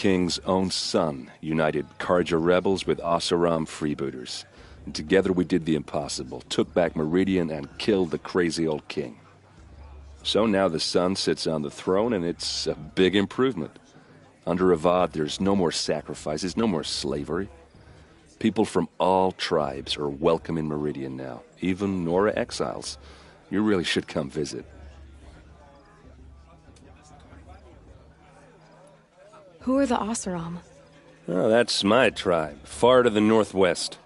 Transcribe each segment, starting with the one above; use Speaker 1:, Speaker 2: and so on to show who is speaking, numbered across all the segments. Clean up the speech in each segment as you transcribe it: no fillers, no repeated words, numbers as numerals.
Speaker 1: King's own son united Karja rebels with Oseram freebooters. And together we did the impossible, took back Meridian and killed the crazy old king. So now the son sits on the throne, and it's a big improvement. Under Avad, there's no more sacrifices, no more slavery. People from all tribes are welcome in Meridian now, even Nora exiles. You really should come visit.
Speaker 2: Who are the Oseram?
Speaker 1: Oh, that's my tribe, far to the northwest.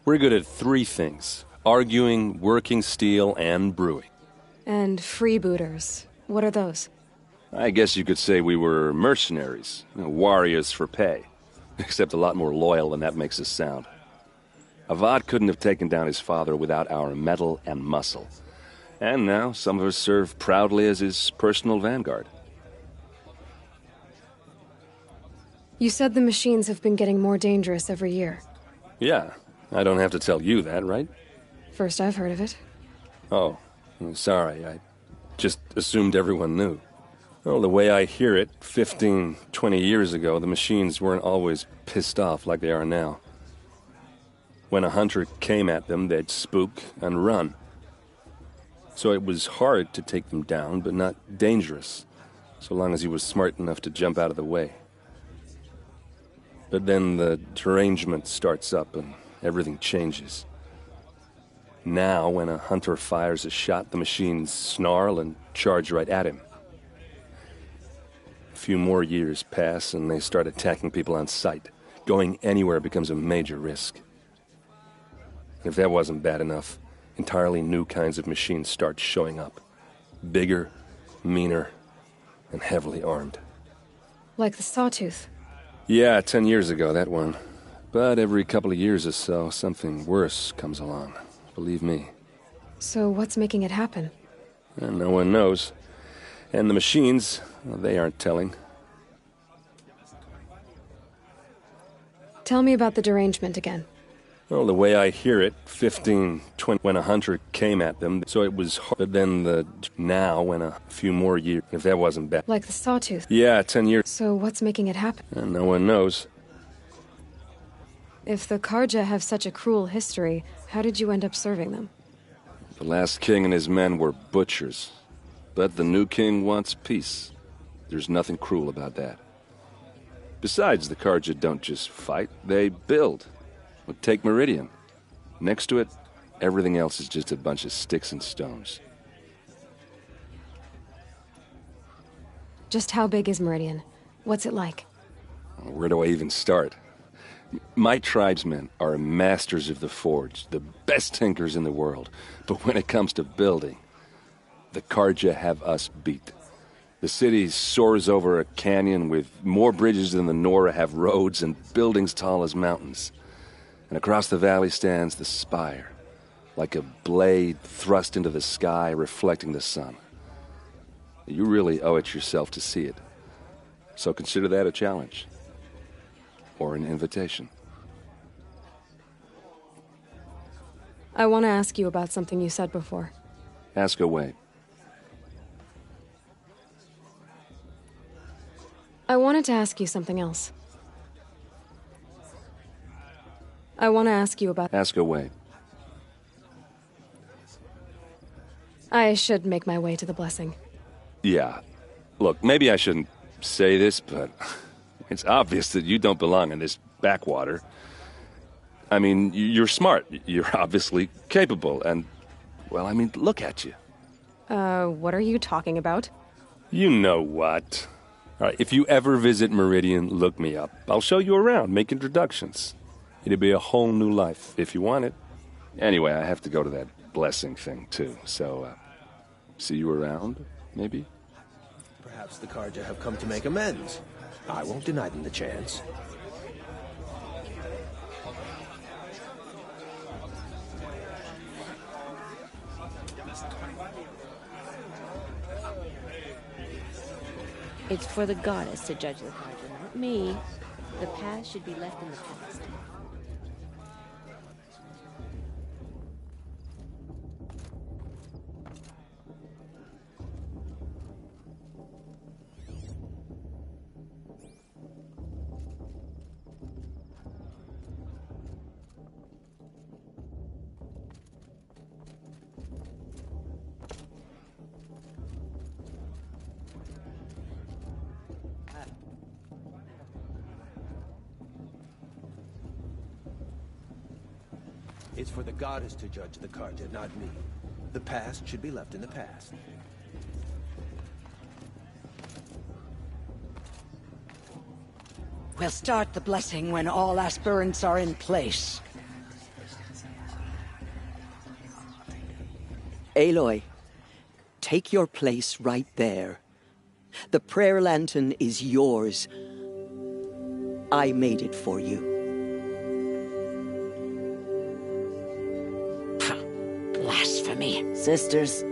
Speaker 1: We're good at three things: arguing, working steel, and brewing.
Speaker 2: And freebooters. What are those?
Speaker 1: I guess you could say we were mercenaries, warriors for pay. Except a lot more loyal than that makes us sound. Avad couldn't have taken down his father without our metal and muscle. And now some of us serve proudly as his personal vanguard.
Speaker 2: You said the machines have been getting more dangerous every year.
Speaker 1: Yeah, I don't have to tell you that, right?
Speaker 2: First I've heard of it.
Speaker 1: Oh, I'm sorry, I just assumed everyone knew. Well, the way I hear it, 15, 20 years ago, the machines weren't always pissed off like they are now. When a hunter came at them, they'd spook and run. So it was hard to take them down, but not dangerous, so long as he was smart enough to jump out of the way. But then the derangement starts up and everything changes. Now, when a hunter fires a shot, the machines snarl and charge right at him. A few more years pass and they start attacking people on sight. Going anywhere becomes a major risk. If that wasn't bad enough, entirely new kinds of machines start showing up. Bigger, meaner, and heavily armed.
Speaker 2: Like the Sawtooth.
Speaker 1: Yeah, 10 years ago, that one. But every couple of years or so, something worse comes along. Believe me.
Speaker 2: So what's making it happen?
Speaker 1: And no one knows. And the machines, well, they aren't telling.
Speaker 2: Tell me about the derangement again.
Speaker 1: Well, the way I hear it, 15, 20, when a hunter came at them, so it was hard. But then now, when a few more years, if that wasn't bad.
Speaker 2: Like the Sawtooth.
Speaker 1: Yeah, 10 years.
Speaker 2: So what's making it happen?
Speaker 1: And no one knows.
Speaker 2: If the Karja have such a cruel history, how did you end up serving them?
Speaker 1: The last king and his men were butchers. But the new king wants peace. There's nothing cruel about that. Besides, the Karja don't just fight, they build. Well, take Meridian. Next to it, everything else is just a bunch of sticks and stones.
Speaker 2: Just how big is Meridian? What's it like?
Speaker 1: Where do I even start? My tribesmen are masters of the forge, the best tinkers in the world. But when it comes to building, the Karja have us beat. The city soars over a canyon with more bridges than the Nora have roads and buildings tall as mountains. And across the valley stands the spire, like a blade thrust into the sky reflecting the sun. You really owe it yourself to see it. So consider that a challenge. Or an invitation.
Speaker 2: I want to ask you about something you said before.
Speaker 1: Ask away.
Speaker 2: I wanted to ask you something else. I want to ask you about...
Speaker 1: Ask away.
Speaker 2: I should make my way to the blessing.
Speaker 1: Yeah. Look, maybe I shouldn't say this, but it's obvious that you don't belong in this backwater. I mean, you're smart. You're obviously capable, and, well, I mean, look at you.
Speaker 2: What are you talking about?
Speaker 1: You know what. All right, if you ever visit Meridian, look me up. I'll show you around, make introductions. It'll be a whole new life, if you want it. Anyway, I have to go to that blessing thing, too, so, see you around, maybe?
Speaker 3: Perhaps the Karja have come to make amends. I won't deny them the chance.
Speaker 4: It's for the goddess to judge the Karja, not me. The past should be left in the past.
Speaker 3: It's for the goddess to judge the Carja, not me. The past should be left in the past.
Speaker 5: We'll start the blessing when all aspirants are in place.
Speaker 6: Aloy, take your place right there. The prayer lantern is yours. I made it for you.
Speaker 5: Blasphemy. Sisters.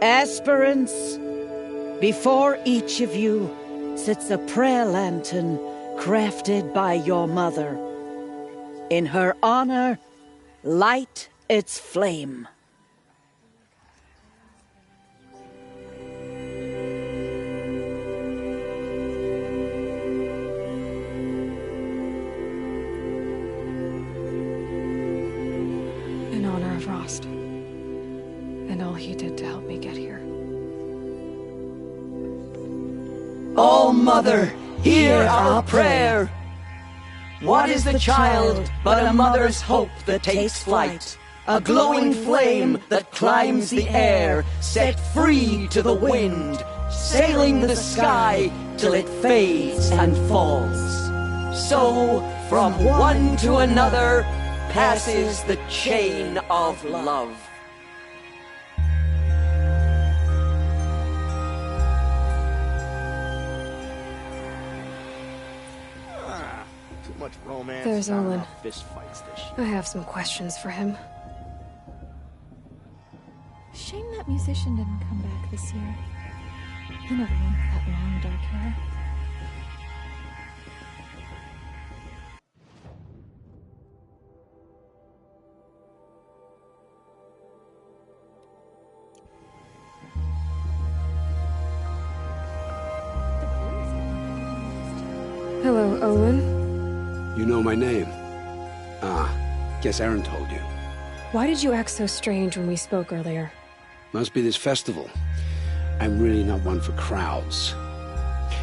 Speaker 5: Aspirants, before each of you sits a prayer lantern crafted by your mother. In her honor, light its flame.
Speaker 2: In honor of Rost. And all he did to help me get here.
Speaker 6: Oh, Mother, hear our prayer! What is the child but a mother's hope that takes flight? A glowing flame that climbs the air, set free to the wind, sailing the sky till it fades and falls. So, from one to another, passes the chain of love.
Speaker 3: Too much romance.
Speaker 2: There's
Speaker 3: not
Speaker 2: Olin.
Speaker 3: enough fist fights this shit.
Speaker 2: I have some questions for him.
Speaker 7: Shame that musician didn't come back this year. You know, the one with that long dark hair.
Speaker 2: Hello, Olin.
Speaker 8: You know my name? Ah, guess Aaron told you.
Speaker 2: Why did you act so strange when we spoke earlier?
Speaker 8: Must be this festival. I'm really not one for crowds.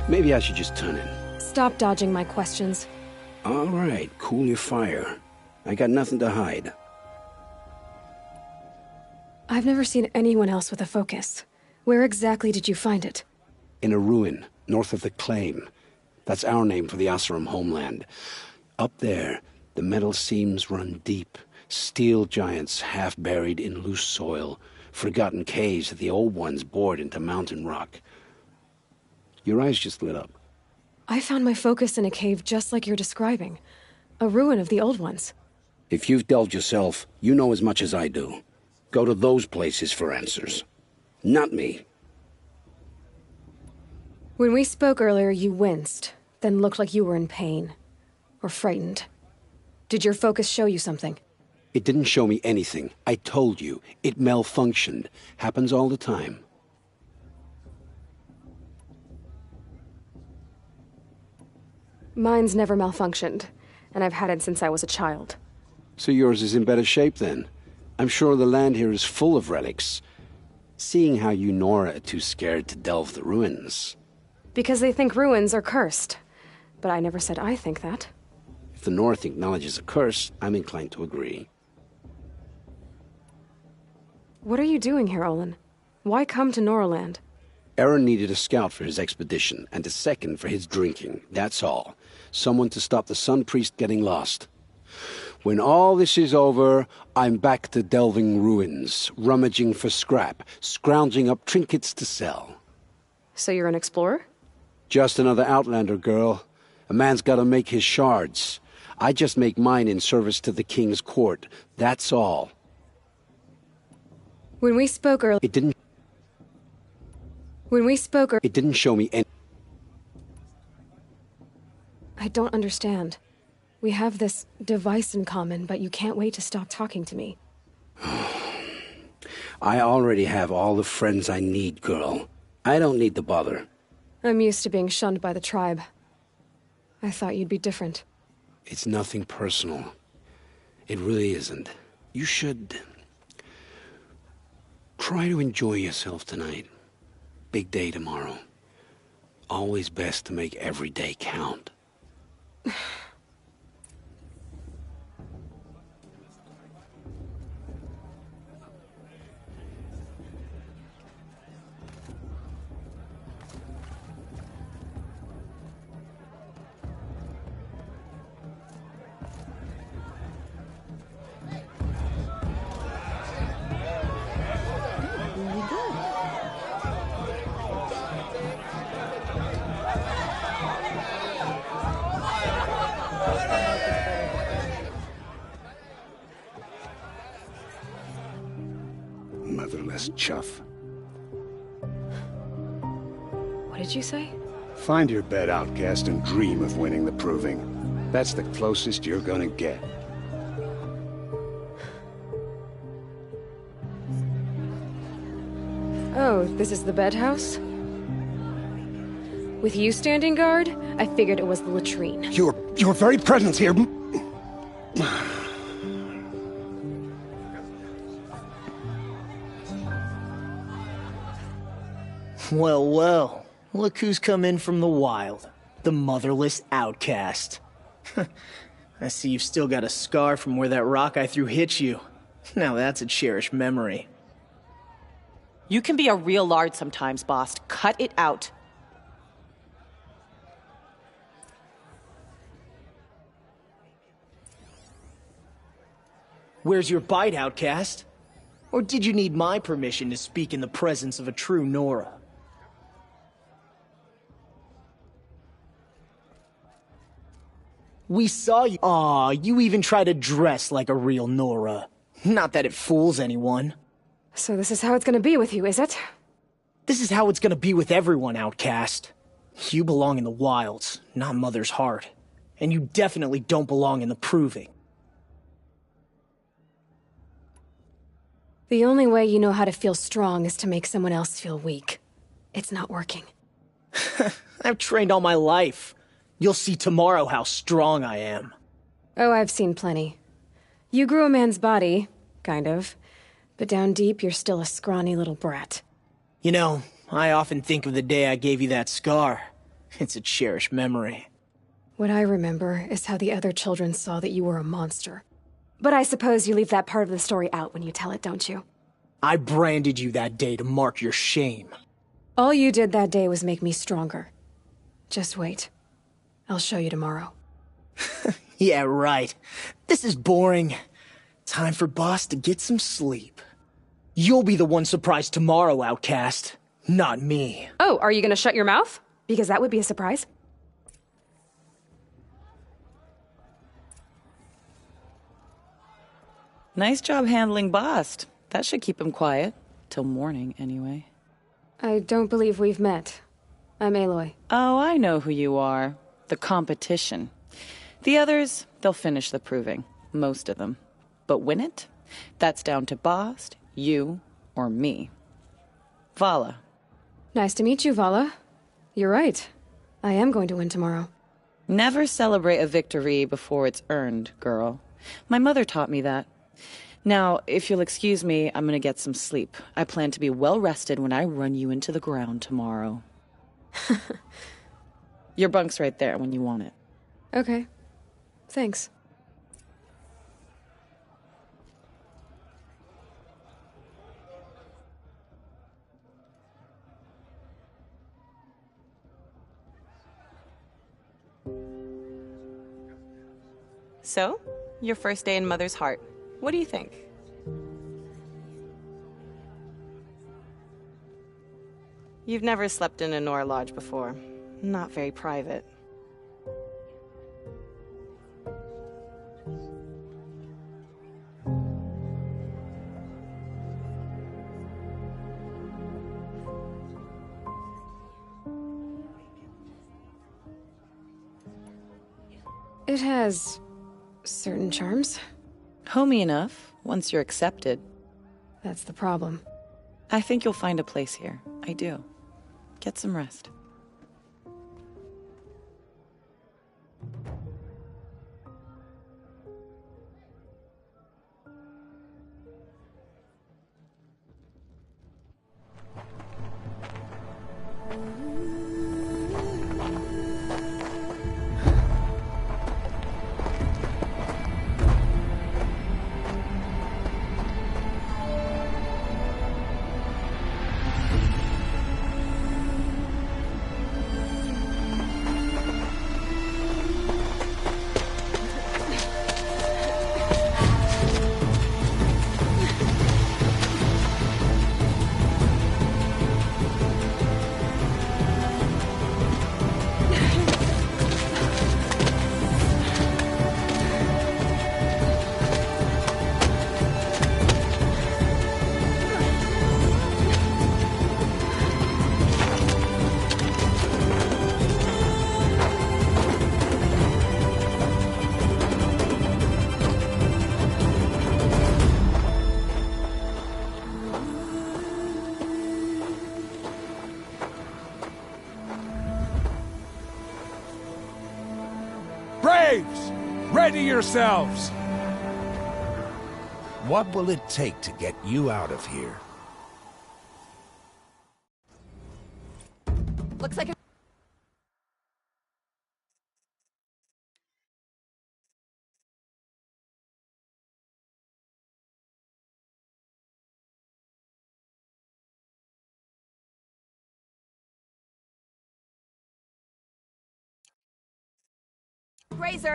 Speaker 8: Maybe I should just turn in.
Speaker 2: Stop dodging my questions.
Speaker 8: All right, cool your fire. I got nothing to hide.
Speaker 2: I've never seen anyone else with a focus. Where exactly did you find it?
Speaker 8: In a ruin, north of the Claim. That's our name for the Oseram homeland. Up there, the metal seams run deep. Steel giants half buried in loose soil. Forgotten caves that the old ones bored into mountain rock. Your eyes just lit up.
Speaker 2: I found my focus in a cave just like you're describing. A ruin of the old ones.
Speaker 8: If you've delved yourself, you know as much as I do. Go to those places for answers. Not me.
Speaker 2: When we spoke earlier, you winced, then looked like you were in pain. Or frightened. Did your focus show you something?
Speaker 8: It didn't show me anything. I told you. It malfunctioned. Happens all the time.
Speaker 2: Mine's never malfunctioned, and I've had it since I was a child.
Speaker 8: So yours is in better shape then. I'm sure the land here is full of relics. Seeing how you Nora are too scared to delve the ruins.
Speaker 2: Because they think ruins are cursed. But I never said I think that.
Speaker 8: If the North acknowledges a curse, I'm inclined to agree.
Speaker 2: What are you doing here, Olin? Why come to Noraland?
Speaker 8: Aaron needed a scout for his expedition, and a second for his drinking, that's all. Someone to stop the Sun Priest getting lost. When all this is over, I'm back to delving ruins, rummaging for scrap, scrounging up trinkets to sell.
Speaker 2: So you're an explorer?
Speaker 8: Just another Outlander, girl. A man's gotta make his shards. I just make mine in service to the King's court, that's all.
Speaker 2: When we spoke earlier...
Speaker 8: It didn't show me any...
Speaker 2: I don't understand. We have this device in common, but you can't wait to stop talking to me.
Speaker 8: I already have all the friends I need, girl. I don't need the bother.
Speaker 2: I'm used to being shunned by the tribe. I thought you'd be different.
Speaker 8: It's nothing personal. It really isn't. You should... try to enjoy yourself tonight. Big day tomorrow. Always best to make every day count. Useless chuff.
Speaker 2: What did you say?
Speaker 8: Find your bed, outcast, and dream of winning the proving. That's the closest you're gonna get.
Speaker 2: Oh, this is the bed house? With you standing guard, I figured it was the latrine.
Speaker 8: Your very presence here...
Speaker 9: Well, well. Look who's come in from the wild. The motherless outcast. I see you've still got a scar from where that rock I threw hit you. Now that's a cherished memory.
Speaker 10: You can be a real lard sometimes, boss. Cut it out.
Speaker 9: Where's your bite, outcast? Or did you need my permission to speak in the presence of a true Nora? We saw you. Aw, you even try to dress like a real Nora. Not that it fools anyone.
Speaker 2: So this is how it's gonna be with you, is it?
Speaker 9: This is how it's gonna be with everyone, outcast. You belong in the wilds, not Mother's heart. And you definitely don't belong in the proving.
Speaker 2: The only way you know how to feel strong is to make someone else feel weak. It's not working.
Speaker 9: I've trained all my life. You'll see tomorrow how strong I am.
Speaker 2: Oh, I've seen plenty. You grew a man's body, kind of. But down deep, you're still a scrawny little brat.
Speaker 9: You know, I often think of the day I gave you that scar. It's a cherished memory.
Speaker 2: What I remember is how the other children saw that you were a monster. But I suppose you leave that part of the story out when you tell it, don't you?
Speaker 9: I branded you that day to mark your shame.
Speaker 2: All you did that day was make me stronger. Just wait. I'll show you tomorrow.
Speaker 9: Yeah, right. This is boring. Time for Boss to get some sleep. You'll be the one surprised tomorrow, outcast. Not me.
Speaker 2: Oh, are you gonna shut your mouth? Because that would be a surprise.
Speaker 10: Nice job handling Bast. That should keep him quiet. Till morning, anyway.
Speaker 2: I don't believe we've met. I'm Aloy.
Speaker 10: Oh, I know who you are. The competition. The others, they'll finish the proving. Most of them. But win it? That's down to Bast, you, or me. Vala.
Speaker 2: Nice to meet you, Vala. You're right. I am going to win tomorrow.
Speaker 10: Never celebrate a victory before it's earned, girl. My mother taught me that. Now, if you'll excuse me, I'm gonna get some sleep. I plan to be well rested when I run you into the ground tomorrow. Your bunk's right there when you want it.
Speaker 2: Okay. Thanks.
Speaker 10: So, your first day in Mother's heart. What do you think? You've never slept in a Nora lodge before. Not very private.
Speaker 2: It has certain charms.
Speaker 10: Homey enough, once you're accepted.
Speaker 2: That's the problem.
Speaker 10: I think you'll find a place here. I do. Get some rest.
Speaker 11: Braves! Ready yourselves!
Speaker 12: What will it take to get you out of here?
Speaker 4: Looks like a... Razor!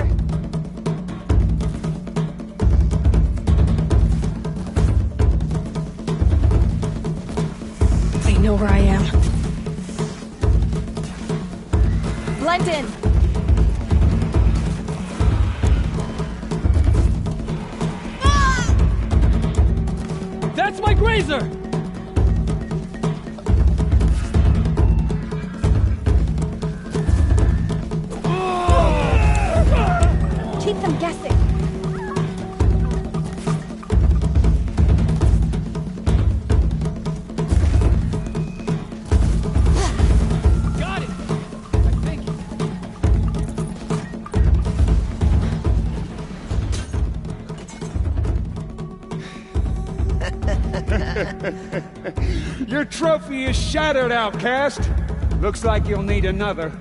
Speaker 2: They know where I am.
Speaker 4: Blend in!
Speaker 13: That's my grazer!
Speaker 4: Keep them guessing.
Speaker 13: Got it! I think.
Speaker 11: Your trophy is shattered, outcast. Looks like you'll need another.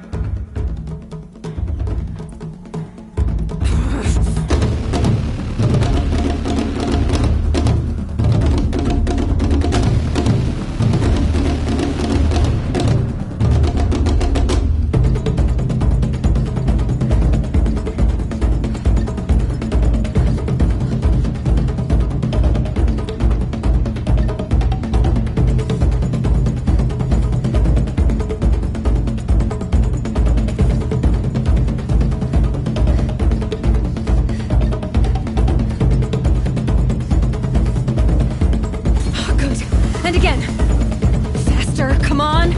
Speaker 2: And again. Faster, come on.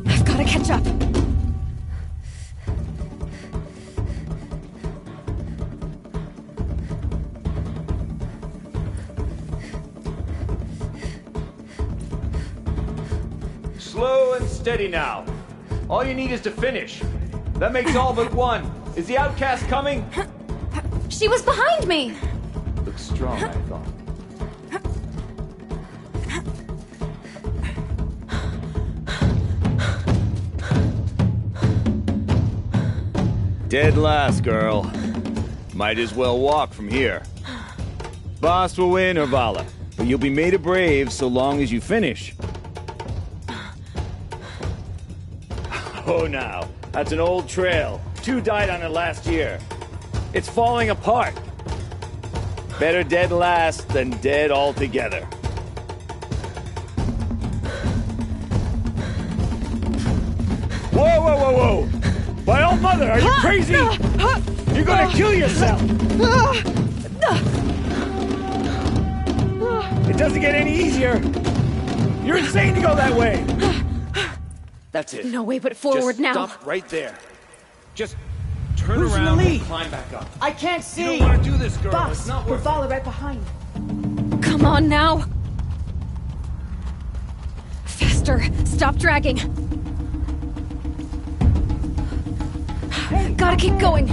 Speaker 2: I've got to catch up.
Speaker 14: Slow and steady now. All you need is to finish. That makes all but one. Is the outcast coming?
Speaker 2: She was behind me.
Speaker 14: Looks strong, I thought. Dead last, girl. Might as well walk from here. Boss will win, or Vala, but you'll be made a brave so long as you finish. Oh, now. That's an old trail. 2 died on it last year. It's falling apart. Better dead last than dead altogether. Whoa, whoa, whoa, whoa! My old mother, are you crazy? You're gonna kill yourself! It doesn't get any easier! You're insane to go that way! That's it.
Speaker 2: No way but forward
Speaker 14: Just
Speaker 2: now.
Speaker 14: Stop right there. Just turn
Speaker 9: Who's in the
Speaker 14: around
Speaker 9: lead?
Speaker 14: and climb back up.
Speaker 9: I can't see!
Speaker 14: You don't want to do this, girl.
Speaker 9: Boss,
Speaker 14: It's not
Speaker 9: put
Speaker 14: worth it.
Speaker 9: Vala right behind.
Speaker 2: Come on now. Faster. Stop dragging.
Speaker 9: Hey,
Speaker 2: Gotta keep going.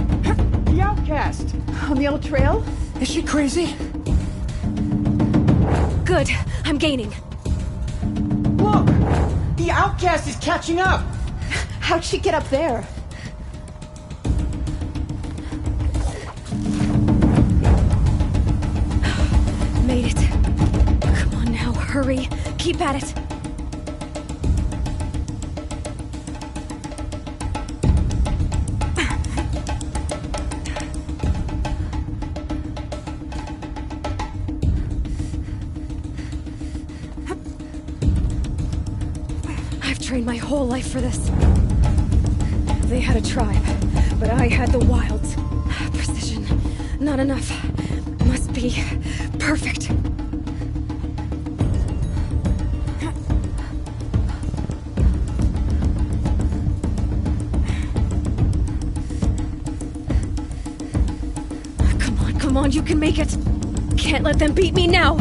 Speaker 9: the outcast! On the old trail? Is she crazy?
Speaker 2: Good. I'm gaining.
Speaker 9: Look! The outcast is catching up! How'd she get up there?
Speaker 2: Made it. Come on now, hurry. Keep at it. I've trained my whole life for this. They had a tribe, but I had the wilds. Precision. Not enough. Must be perfect. Come on, you can make it. Can't let them beat me now.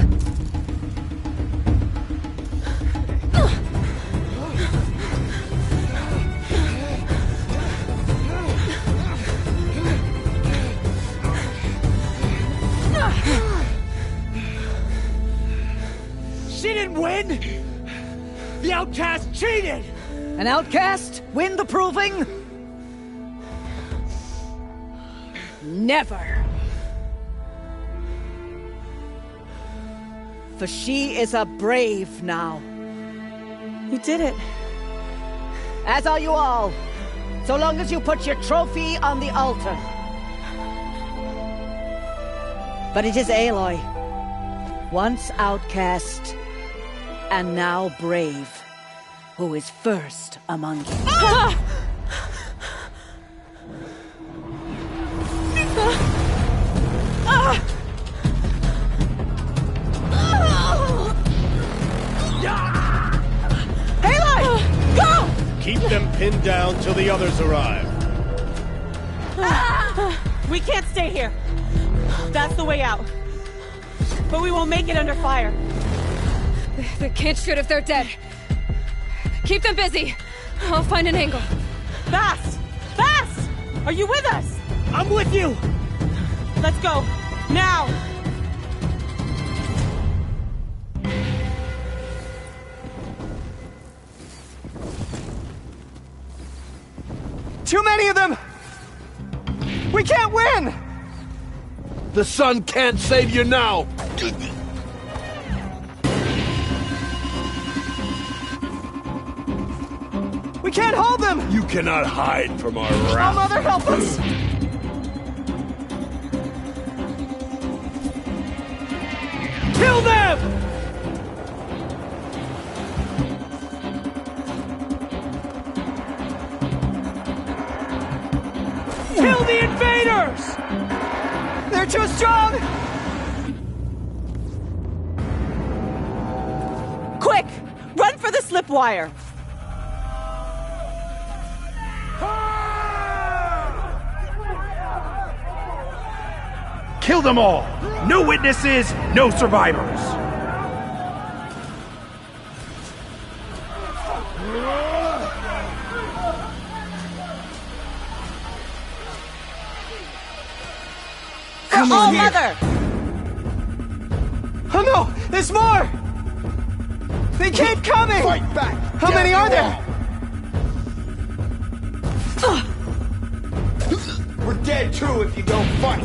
Speaker 13: outcast cheated!
Speaker 5: An outcast? Win the proving? Never. For she is a brave now.
Speaker 10: You did it.
Speaker 5: As are you all. So long as you put your trophy on the altar. But it is Aloy, once outcast, and now brave, who is first among you.
Speaker 2: Ah!
Speaker 5: Aloy! Go!
Speaker 3: Keep them pinned down till the others arrive.
Speaker 15: We can't stay here. That's the way out. But we won't make it under fire.
Speaker 2: They can't shoot if they're dead. Keep them busy. I'll find an angle.
Speaker 15: Fast! Fast! Are you with us?
Speaker 9: I'm with you!
Speaker 15: Let's go. Now!
Speaker 9: Too many of them! We can't win!
Speaker 8: The sun can't save you now!
Speaker 9: We can't hold them!
Speaker 8: You cannot hide from our
Speaker 9: Oh,
Speaker 8: wrath.
Speaker 9: Mother, help us!
Speaker 13: Kill them! Kill the invaders!
Speaker 9: They're too strong!
Speaker 15: Quick! Run for the slip wire!
Speaker 16: Kill them all! No witnesses, no survivors!
Speaker 15: Come on, Mother!
Speaker 9: Oh no! There's more! They keep coming!
Speaker 3: Fight back!
Speaker 9: How many are there?
Speaker 3: We're dead too if you don't fight!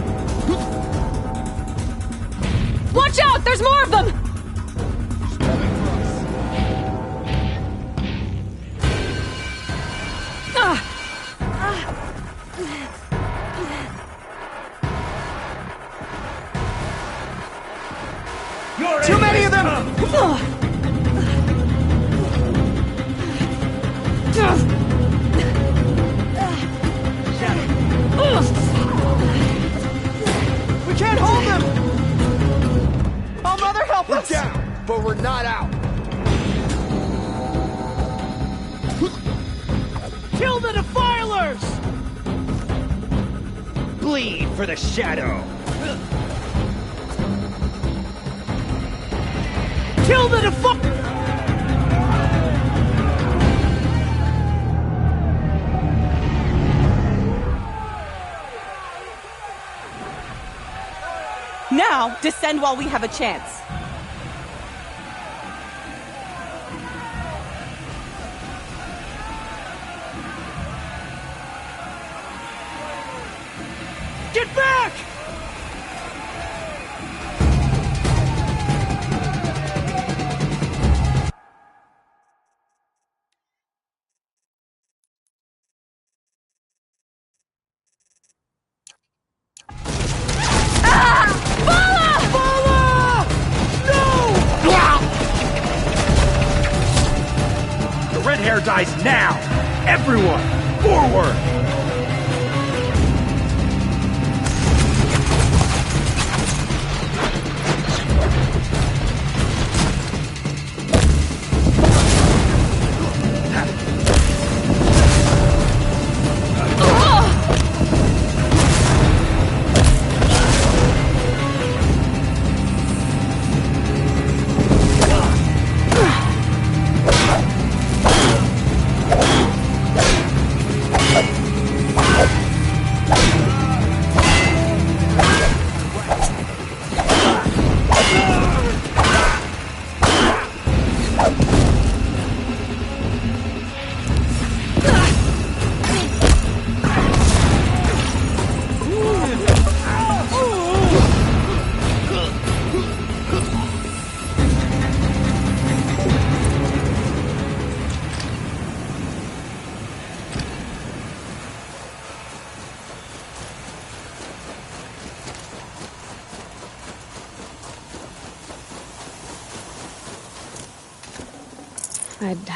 Speaker 2: Watch out! There's more of them!
Speaker 9: Too many of them! We can't hold them! Oh, Mother, help us!
Speaker 3: We're down, but we're not out!
Speaker 13: Kill the defilers!
Speaker 16: Bleed for the shadow!
Speaker 13: Kill the defilers!
Speaker 15: Now, descend while we have a chance.
Speaker 13: Get back!
Speaker 16: The red hair dies now! Everyone, forward!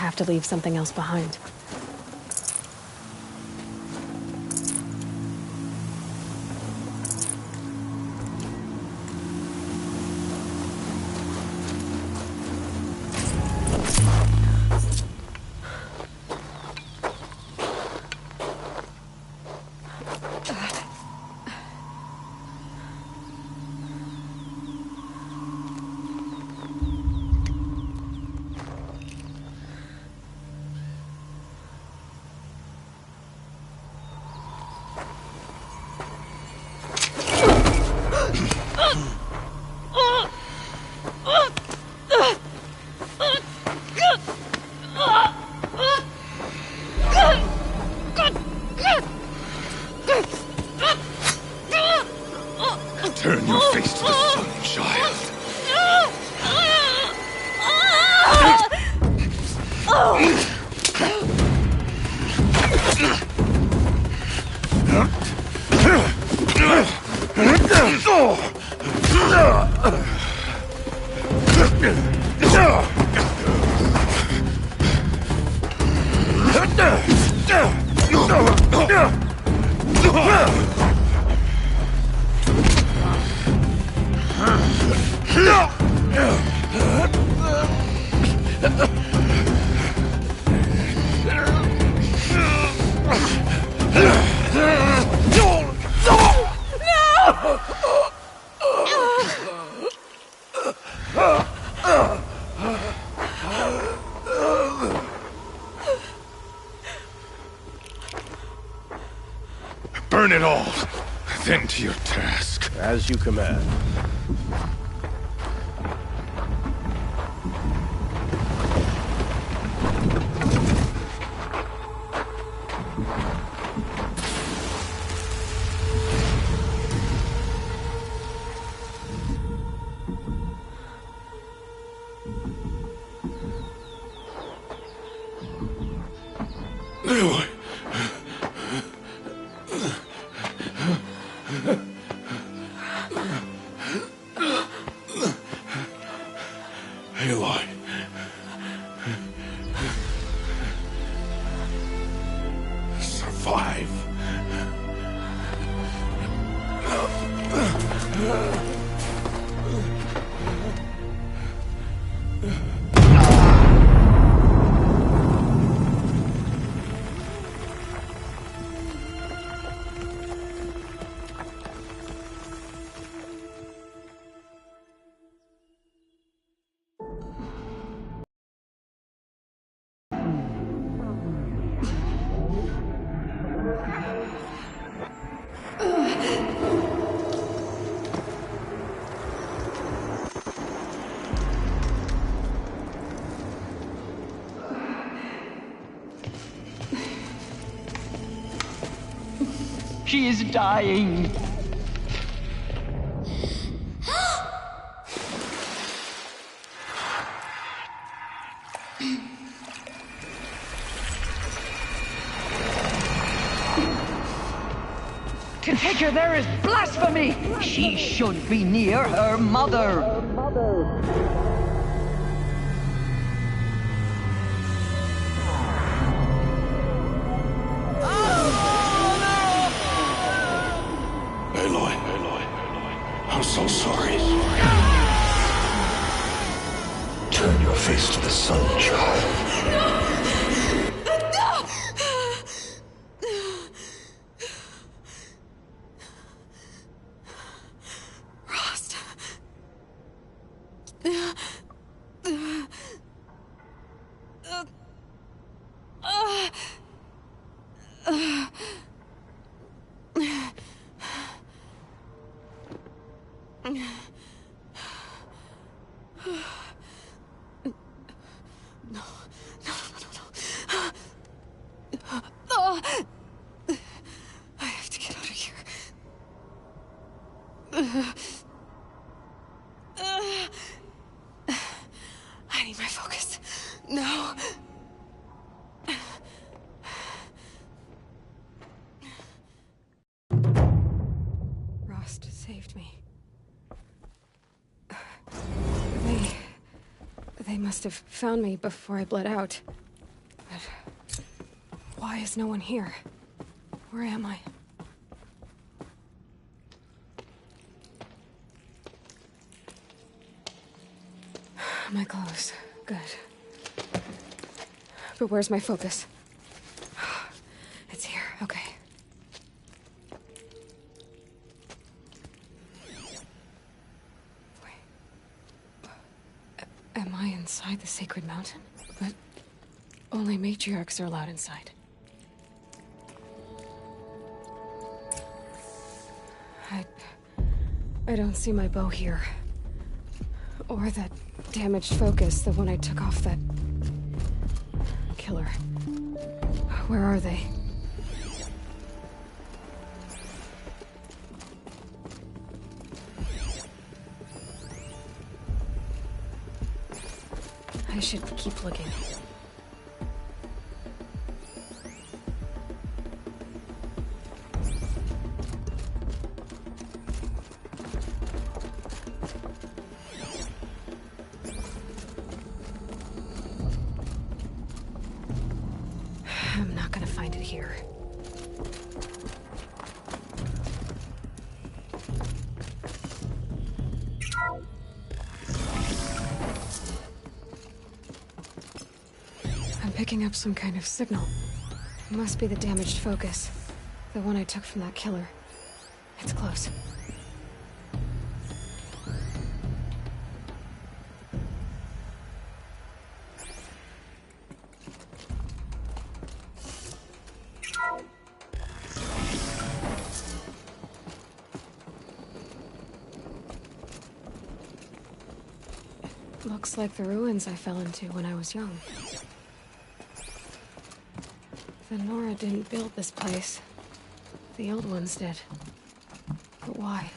Speaker 2: have to leave something else behind.
Speaker 1: Turn your face to the sun, child. Burn it all, then to your task.
Speaker 3: As you command.
Speaker 1: Aloy. Aloy. Survive.
Speaker 6: She is dying. To take her there is blasphemy. She should be near her mother.
Speaker 1: Aloy, I'm so sorry.
Speaker 17: Turn your face to the sun, child.
Speaker 2: I have to get out of here. I need my focus. No. Rost saved me. They must have found me before I bled out. Why is no one here? Where am I? My clothes. Good. But where's my focus? It's here. Okay. Am I inside the sacred mountain? But only matriarchs are allowed inside. I don't see my bow here. Or that damaged focus, the one I took off that killer. Where are they? I should keep looking. I'm not gonna find it here. I'm picking up some kind of signal. It must be the damaged focus. The one I took from that killer. It's close. Looks like the ruins I fell into when I was young. The Nora didn't build this place. The old ones did. But why?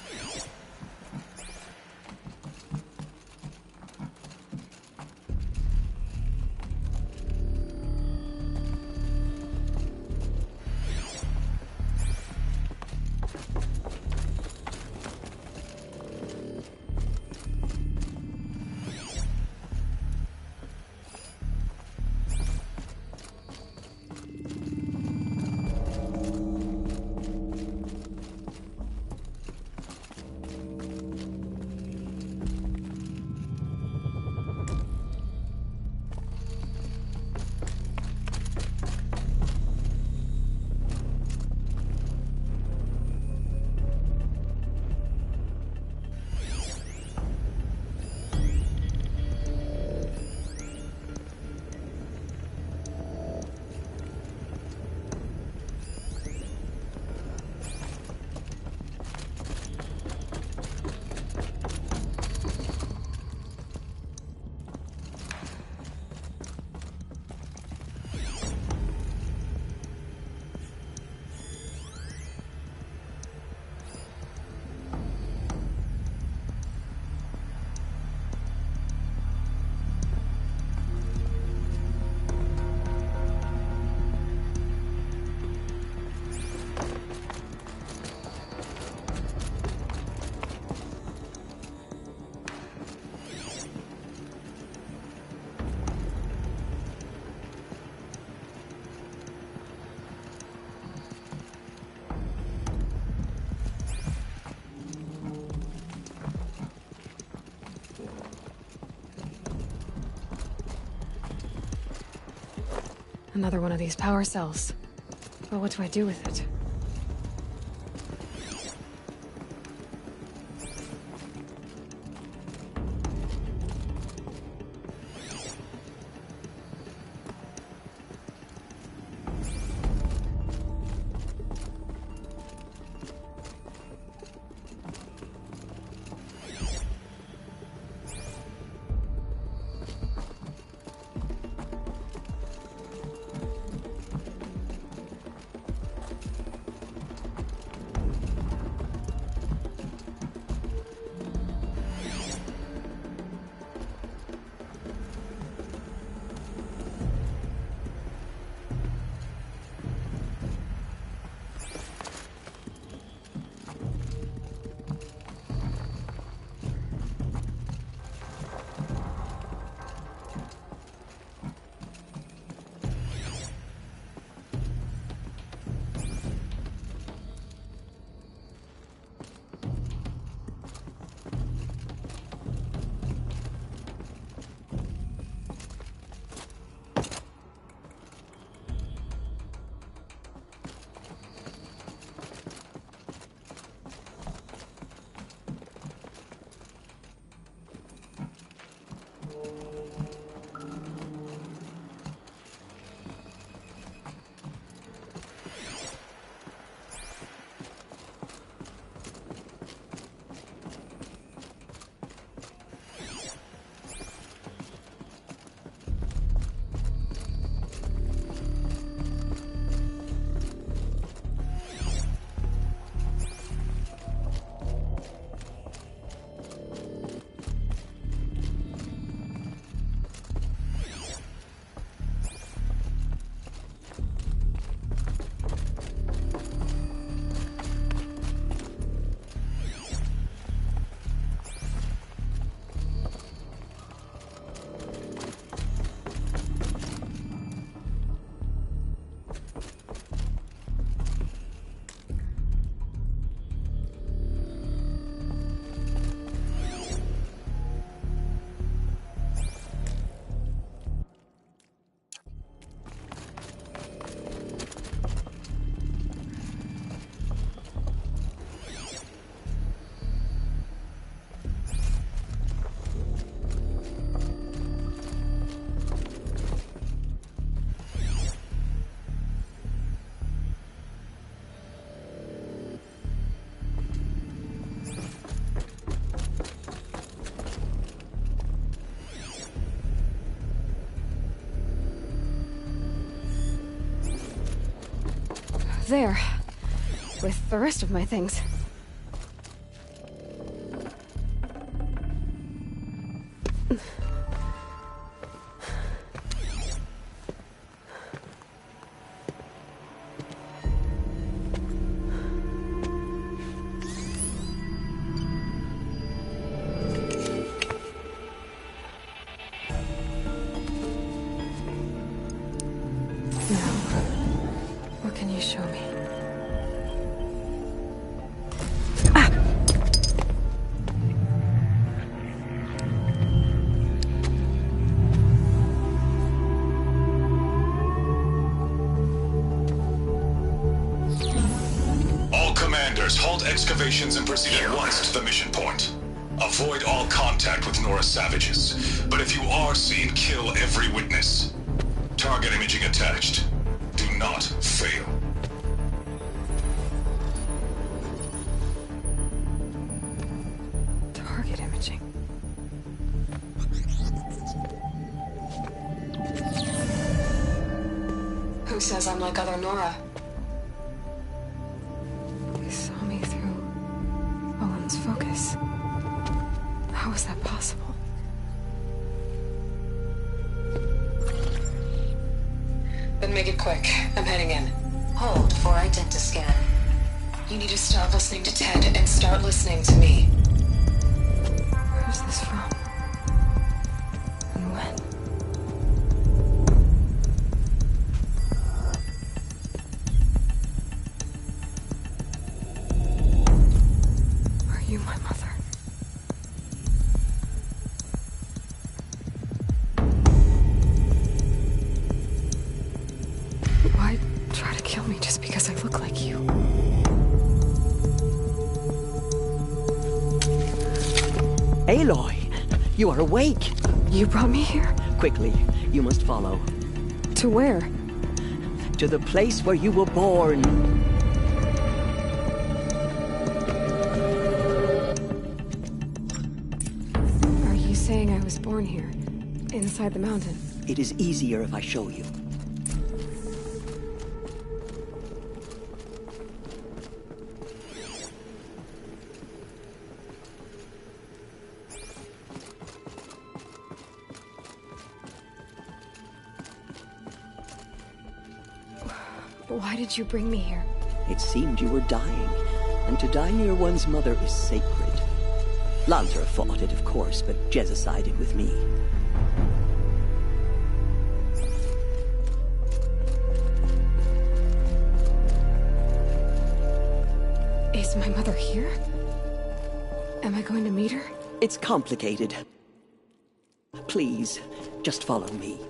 Speaker 2: Another one of these power cells. But what do I do with it? There. With the rest of my things. What can you show me?
Speaker 18: All commanders, halt excavations and proceed at once to the mission point. Avoid all contact with Nora savages, but if you are seen, kill every witness. Target imaging attached. Do not fail.
Speaker 2: Target imaging.
Speaker 19: Who says I'm like other Nora?
Speaker 2: They saw me through Owen's focus. How is that possible?
Speaker 19: Then make it quick. I'm heading in. Hold for identiscan. You need to stop listening to Ted and start listening to me.
Speaker 2: Where's this from? And when? Are you my mother? Why try to kill me just because I look like you?
Speaker 6: Aloy, you are awake.
Speaker 2: You brought me here?
Speaker 6: Quickly, you must follow.
Speaker 2: To where?
Speaker 6: To the place where you were born.
Speaker 2: Are you saying I was born here? Inside the mountain?
Speaker 6: It is easier if I show you.
Speaker 2: Why did you bring me here?
Speaker 6: It seemed you were dying, and to die near one's mother is sacred. Lancer fought it, of course, but Jezza sided with me.
Speaker 2: Is my mother here? Am I going to meet her?
Speaker 6: It's complicated. Please, just follow me.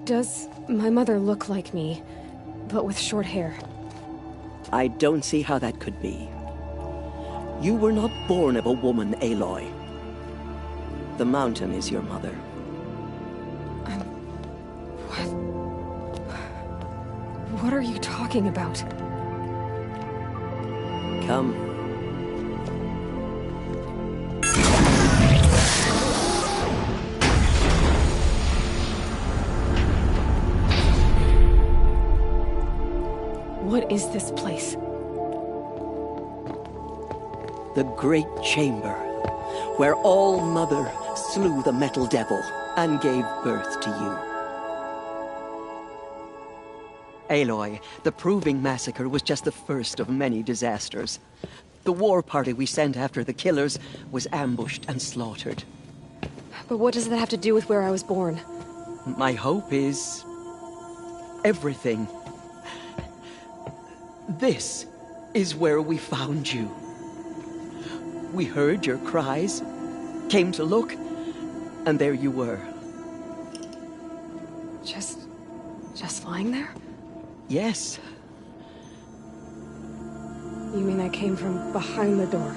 Speaker 2: Does my mother look like me, but with short hair?
Speaker 6: I don't see how that could be. You were not born of a woman, Aloy. The mountain is your mother.
Speaker 2: What are you talking about?
Speaker 6: Come.
Speaker 2: What is this place?
Speaker 6: The Great Chamber, where All-Mother slew the Metal Devil and gave birth to you. Aloy, the Proving Massacre was just the first of many disasters. The war party we sent after the killers was ambushed and slaughtered.
Speaker 2: But what does that have to do with where I was born?
Speaker 6: My hope is... everything. This is where we found you. We heard your cries, came to look, and there you were.
Speaker 2: Just lying there?
Speaker 6: Yes.
Speaker 2: You mean I came from behind the door?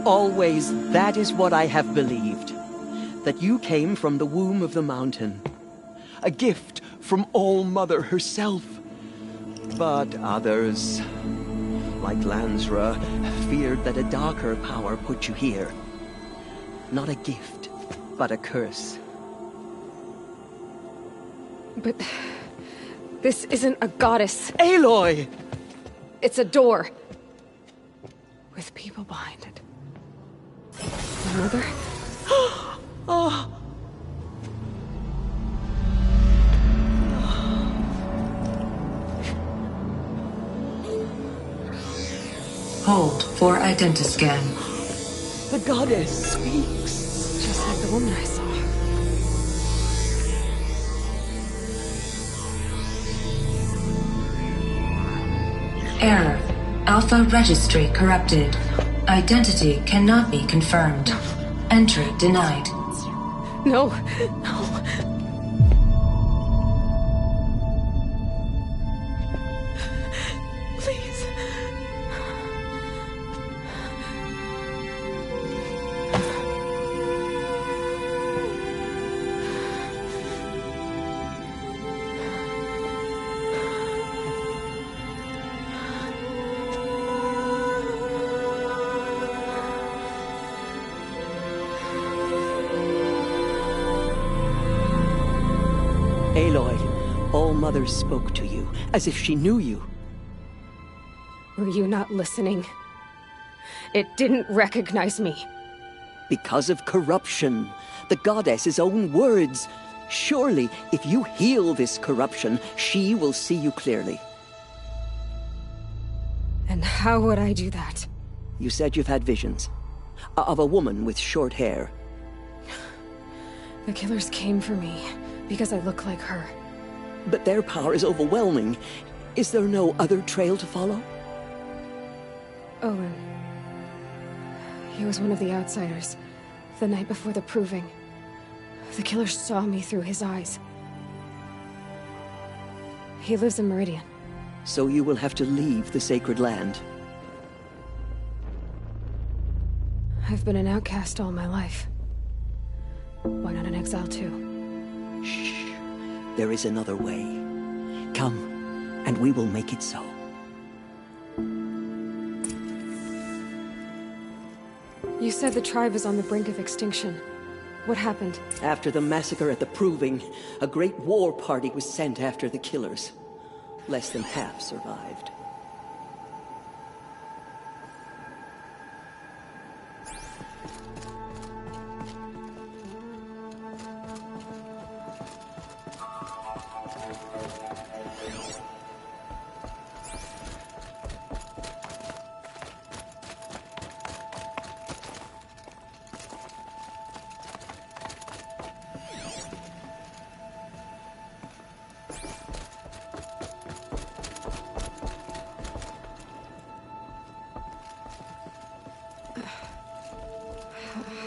Speaker 6: Always, that is what I have believed. That you came from the womb of the mountain. A gift from All-Mother herself. But others, like Lansra, feared that a darker power put you here. Not a gift, but a curse.
Speaker 2: But this isn't a goddess.
Speaker 6: Aloy!
Speaker 2: It's a door. With people behind it. Mother?
Speaker 6: Oh.
Speaker 19: Hold for identiscan.
Speaker 6: The goddess speaks.
Speaker 2: Just like the woman I saw.
Speaker 19: Error. Alpha registry corrupted. Identity cannot be confirmed. Entry denied.
Speaker 2: No. No. Please.
Speaker 6: Aloy, All-Mother spoke to you, as if she knew you.
Speaker 2: Were you not listening? It didn't recognize me.
Speaker 6: Because of corruption. The goddess's own words. Surely, if you heal this corruption, she will see you clearly.
Speaker 2: And how would I do that?
Speaker 6: You said you've had visions. Of a woman with short hair.
Speaker 2: The killers came for me, because I look like her.
Speaker 6: But their power is overwhelming. Is there no other trail to follow?
Speaker 2: Owen. He was one of the outsiders, the night before the proving. The killer saw me through his eyes. He lives in Meridian.
Speaker 6: So you will have to leave the sacred land.
Speaker 2: I've been an outcast all my life. Why not an exile too?
Speaker 6: Shh. There is another way. Come, and we will make it so.
Speaker 2: You said the tribe is on the brink of extinction. What happened?
Speaker 6: After the massacre at the Proving, a great war party was sent after the killers. Less than half survived.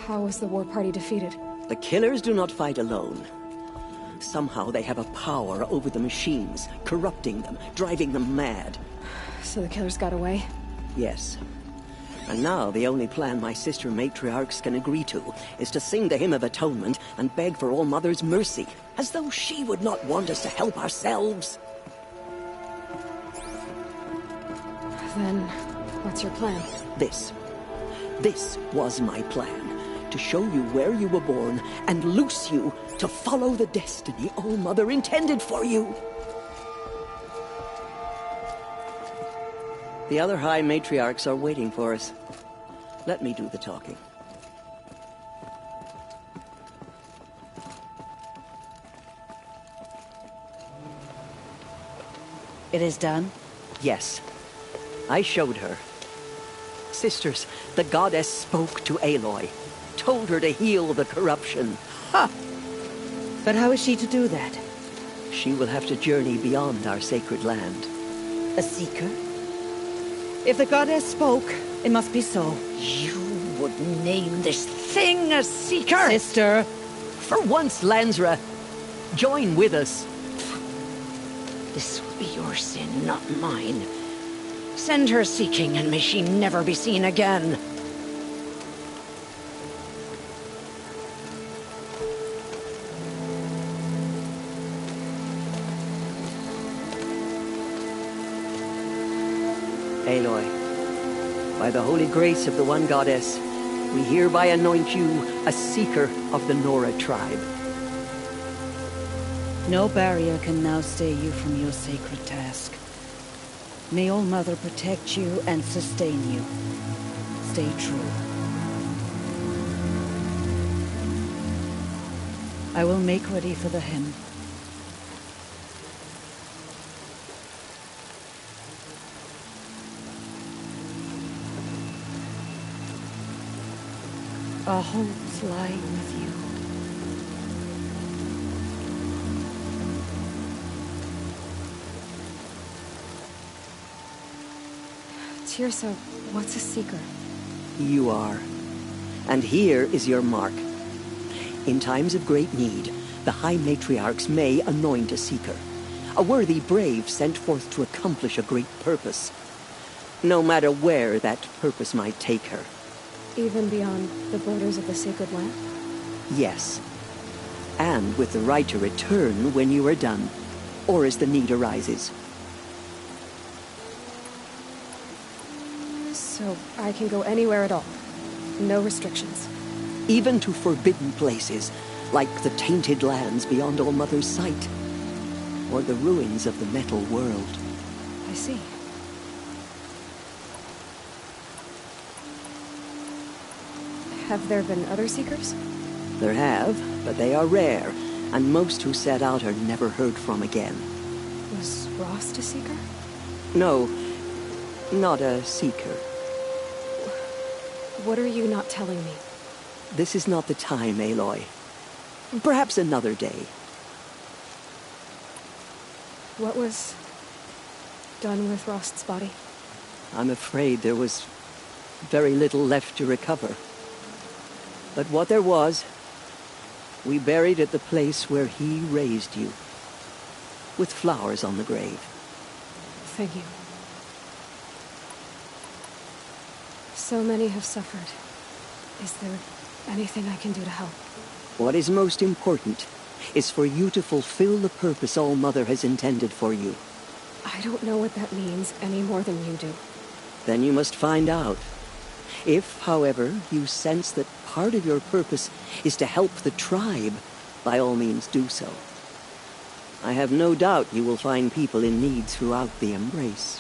Speaker 2: How was the war party defeated?
Speaker 6: The killers do not fight alone. Somehow they have a power over the machines, corrupting them, driving them mad.
Speaker 2: So the killers got away?
Speaker 6: Yes. And now the only plan my sister matriarchs can agree to is to sing the Hymn of Atonement and beg for All-Mother's mercy, as though she would not want us to help ourselves.
Speaker 2: Then, what's your plan?
Speaker 6: This was my plan. To show you where you were born and loose you to follow the destiny All-Mother intended for you. The other High Matriarchs are waiting for us. Let me do the talking.
Speaker 5: It is done?
Speaker 6: Yes. I showed her. Sisters, the goddess spoke to Aloy. Told her to heal the corruption.
Speaker 5: Ha! But how is she to do that?
Speaker 6: She will have to journey beyond our sacred land.
Speaker 5: A seeker? If the goddess spoke, it must be so.
Speaker 6: You would name this thing a seeker?
Speaker 5: Sister!
Speaker 6: For once, Lansra, join with us.
Speaker 20: This will be your sin, not mine. Send her seeking, and may she never be seen again.
Speaker 6: Aloy, by the holy grace of the One Goddess, we hereby anoint you a Seeker of the Nora tribe.
Speaker 5: No barrier can now stay you from your sacred task. May All Mother protect you and sustain you. Stay true. I will make ready for the hymn. Our hopes lie with you.
Speaker 2: Tirsa, what's a Seeker?
Speaker 6: You are. And here is your mark. In times of great need, the High Matriarchs may anoint a Seeker. A worthy brave sent forth to accomplish a great purpose. No matter where that purpose might take her.
Speaker 2: Even beyond the borders of the Sacred Land?
Speaker 6: Yes. And with the right to return when you are done, or as the need arises.
Speaker 2: So I can go anywhere at all? No restrictions?
Speaker 6: Even to forbidden places, like the tainted lands beyond All Mother's sight. Or the ruins of the metal world.
Speaker 2: I see. Have there been other Seekers?
Speaker 6: There have, but they are rare, and most who set out are never heard from again.
Speaker 2: Was Rost a Seeker?
Speaker 6: No, not a Seeker.
Speaker 2: What are you not telling me?
Speaker 6: This is not the time, Aloy. Perhaps another day.
Speaker 2: What was done with Rost's body?
Speaker 6: I'm afraid there was very little left to recover. But what there was, we buried at the place where he raised you, with flowers on the grave.
Speaker 2: Thank you. So many have suffered. Is there anything I can do to help?
Speaker 6: What is most important is for you to fulfill the purpose All Mother has intended for you.
Speaker 2: I don't know what that means any more than you do.
Speaker 6: Then you must find out. If, however, you sense that part of your purpose is to help the tribe, by all means do so. I have no doubt you will find people in need throughout the Embrace.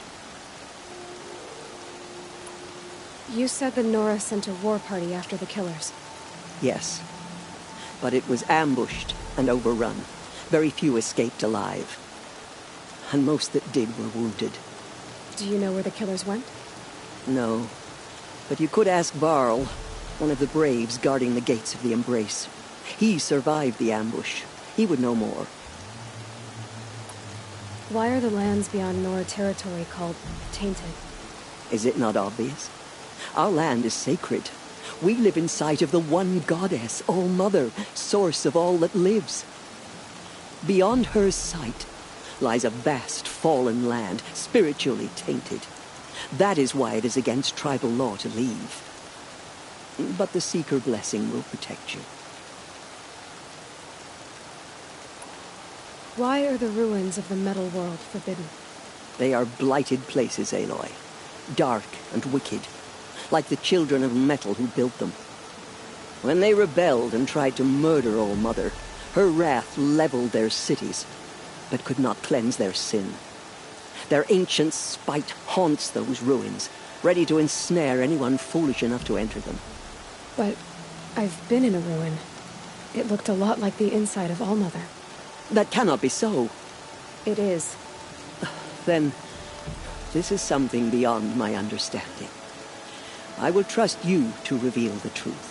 Speaker 2: You said the Nora sent a war party after the killers.
Speaker 6: Yes, but it was ambushed and overrun. Very few escaped alive. And most that did were wounded.
Speaker 2: Do you know where the killers went?
Speaker 6: No. But you could ask Varl, one of the braves guarding the gates of the Embrace. He survived the ambush. He would know more.
Speaker 2: Why are the lands beyond Nora territory called tainted?
Speaker 6: Is it not obvious? Our land is sacred. We live in sight of the One Goddess, All Mother, source of all that lives. Beyond her sight lies a vast fallen land, spiritually tainted. That is why it is against tribal law to leave. But the Seeker blessing will protect you.
Speaker 2: Why are the ruins of the metal world forbidden?
Speaker 6: They are blighted places, Aloy. Dark and wicked, like the children of metal who built them. When they rebelled and tried to murder All Mother, her wrath leveled their cities, but could not cleanse their sin. Their ancient spite haunts those ruins, ready to ensnare anyone foolish enough to enter them.
Speaker 2: But I've been in a ruin. It looked a lot like the inside of All Mother.
Speaker 6: That cannot be so.
Speaker 2: It is.
Speaker 6: Then, this is something beyond my understanding. I will trust you to reveal the truth.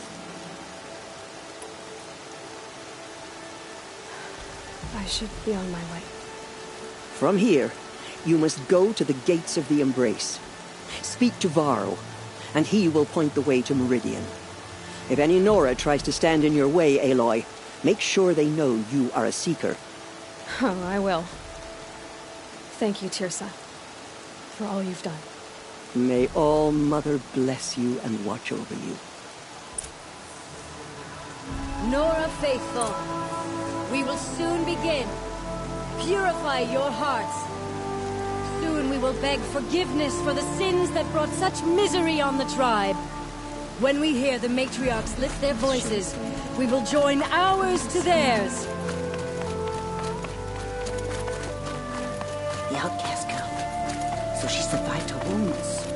Speaker 2: I should be on my way.
Speaker 6: From here, you must go to the gates of the Embrace. Speak to Varl, and he will point the way to Meridian. If any Nora tries to stand in your way, Aloy, make sure they know you are a Seeker.
Speaker 2: Oh, I will. Thank you, Tirsa, for all you've done.
Speaker 6: May All Mother bless you and watch over you.
Speaker 21: Nora faithful, we will soon begin. Purify your hearts. Soon soon we will beg forgiveness for the sins that brought such misery on the tribe. When we hear the matriarchs lift their voices, we will join ours to theirs.
Speaker 5: The outcast girl. So she survived her wounds.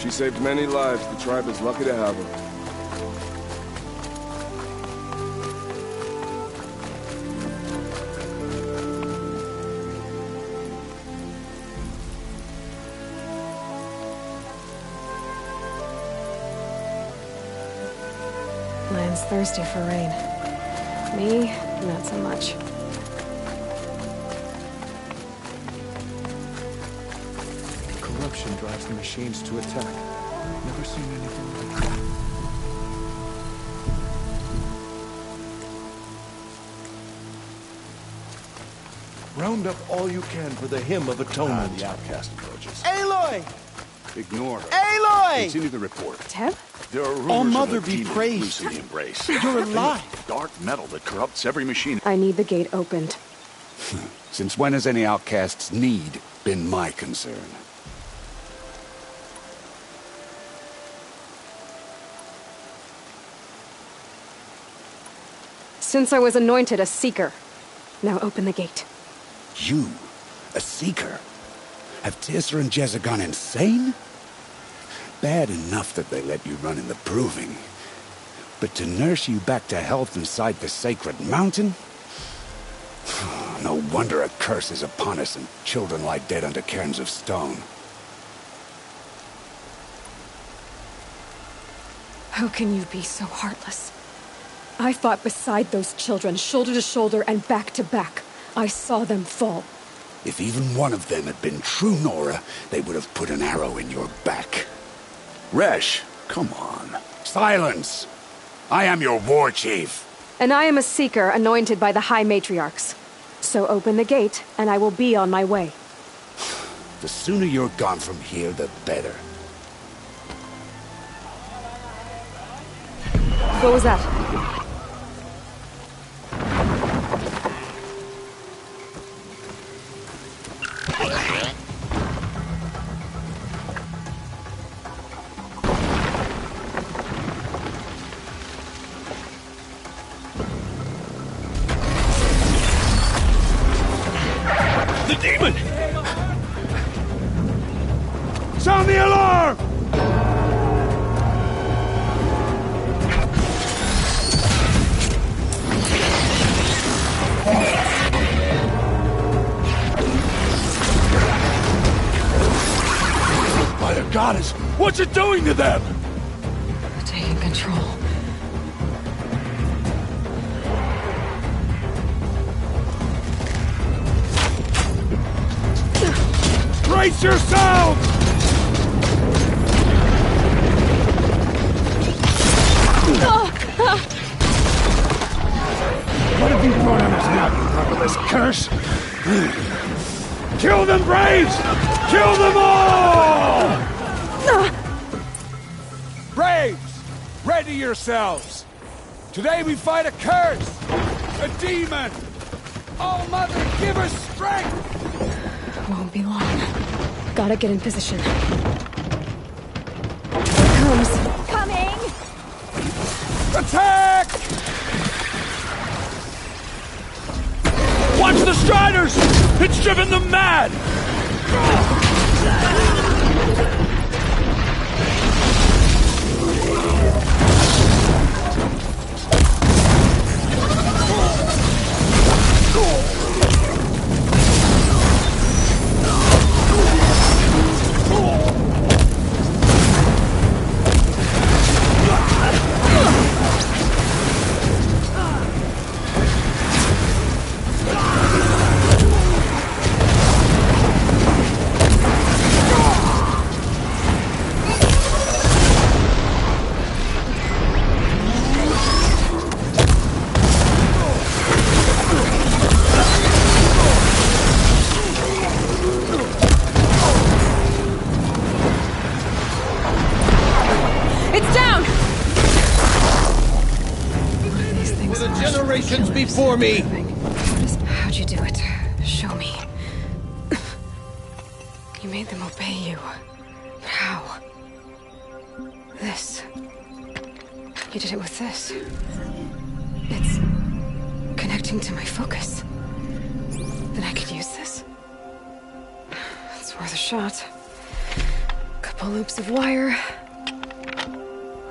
Speaker 7: She saved many lives. The tribe is lucky to have her.
Speaker 2: Land's thirsty for rain. Me, not so much.
Speaker 3: Corruption drives the machines to attack. Never seen anything like that. Round up all you can for the hymn of atonement.
Speaker 12: The outcast approaches.
Speaker 9: Aloy!
Speaker 12: Ignore her.
Speaker 9: Aloy!
Speaker 12: Continue the report.
Speaker 2: Teb?
Speaker 12: There are rumors
Speaker 9: All Mother
Speaker 12: of a
Speaker 9: be
Speaker 12: demon
Speaker 9: praised.
Speaker 12: loose in the embrace.
Speaker 9: You're alive.
Speaker 12: Dark metal that corrupts every machine.
Speaker 2: I need the gate opened.
Speaker 8: Since when has any outcast's need been my concern?
Speaker 2: Since I was anointed a seeker. Now open the gate.
Speaker 8: You? A seeker? Have Tissa and Jezza gone insane? Bad enough that they let you run in the proving. But to nurse you back to health inside the sacred mountain? No wonder a curse is upon us and children lie dead under cairns of stone.
Speaker 2: How can you be so heartless? I fought beside those children, shoulder to shoulder and back to back. I saw them fall.
Speaker 8: If even one of them had been true Nora, they would have put an arrow in your back. Resh, come on. Silence! I am your war chief.
Speaker 2: And I am a seeker anointed by the High Matriarchs. So open the gate, and I will be on my way.
Speaker 8: The sooner you're gone from here, the better.
Speaker 2: What was that?
Speaker 16: The demon! Sound the alarm! By the goddess, what's it doing to them?
Speaker 2: Taking control.
Speaker 16: Brace yourselves! What have you brought on us now, you motherless curse? Kill them, Braves! Kill them all! Braves, ready yourselves! Today we fight a curse, a demon! Oh, Mother, give us strength!
Speaker 2: Won't be long. Gotta get in position. Here it comes.
Speaker 15: Coming!
Speaker 16: Attack! Watch the Striders! It's driven them mad!
Speaker 3: generations before me!
Speaker 2: How'd you do it? Show me. You made them obey you. But how? This. You did it with this. It's connecting to my focus. Then I could use this. It's worth a shot. Couple loops of wire.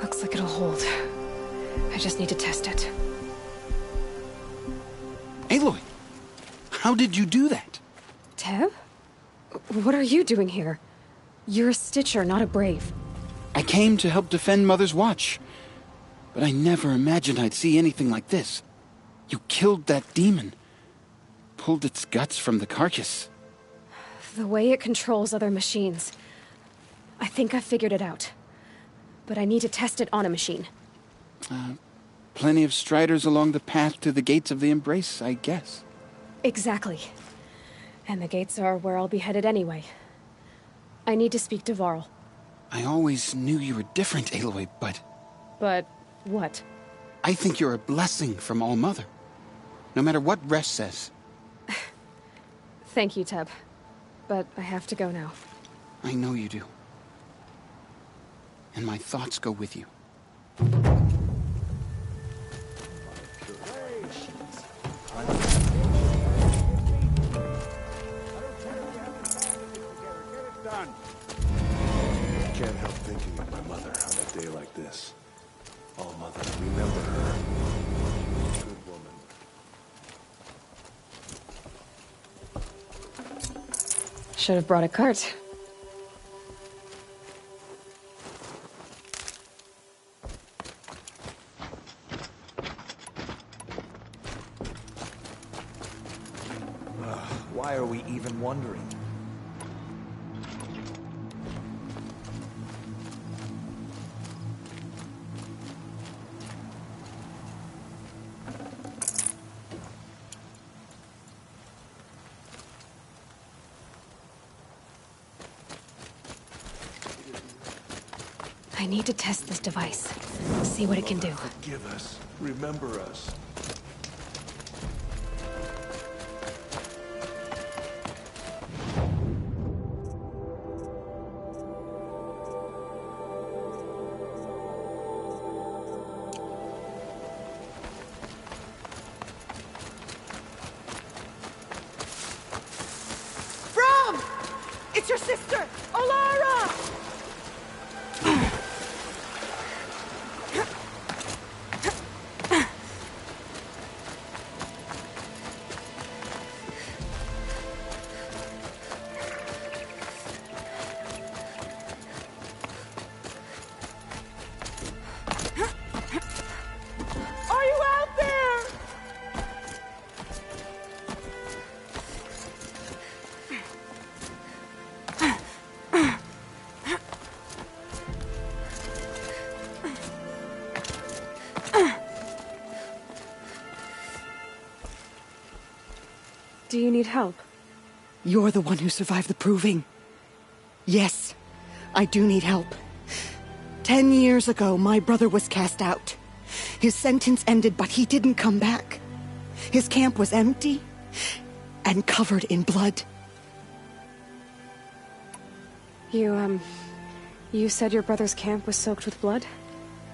Speaker 2: Looks like it'll hold. I just need to test it.
Speaker 8: Aloy, how did you do that?
Speaker 2: Teb? What are you doing here? You're a Stitcher, not a Brave.
Speaker 8: I came to help defend Mother's Watch. But I never imagined I'd see anything like this. You killed that demon. Pulled its guts from the carcass.
Speaker 2: The way it controls other machines. I think I figured it out. But I need to test it on a machine.
Speaker 8: Plenty of striders along the path to the gates of the Embrace, I guess.
Speaker 2: Exactly. And the gates are where I'll be headed anyway. I need to speak to Varl.
Speaker 8: I always knew you were different, Aloy, but...
Speaker 2: But what?
Speaker 8: I think you're a blessing from All-Mother. No matter what Resh says.
Speaker 2: Thank you, Teb. But I have to go now.
Speaker 8: I know you do. And my thoughts go with you.
Speaker 7: I can't help thinking of my mother on a day like this. Oh, Mother, remember her. Good woman.
Speaker 2: Should have brought a cart.
Speaker 4: Why are we even wondering?
Speaker 2: I need to test this device. See what it can do.
Speaker 7: Forgive us. Remember us.
Speaker 15: Brom! It's your sister, Olara! Are you out there?
Speaker 2: Do you need help?
Speaker 22: You're the one who survived the proving. Yes, I do need help. 10 years ago, my brother was cast out. His sentence ended, but he didn't come back. His camp was empty and covered in blood.
Speaker 2: You said your brother's camp was soaked with blood?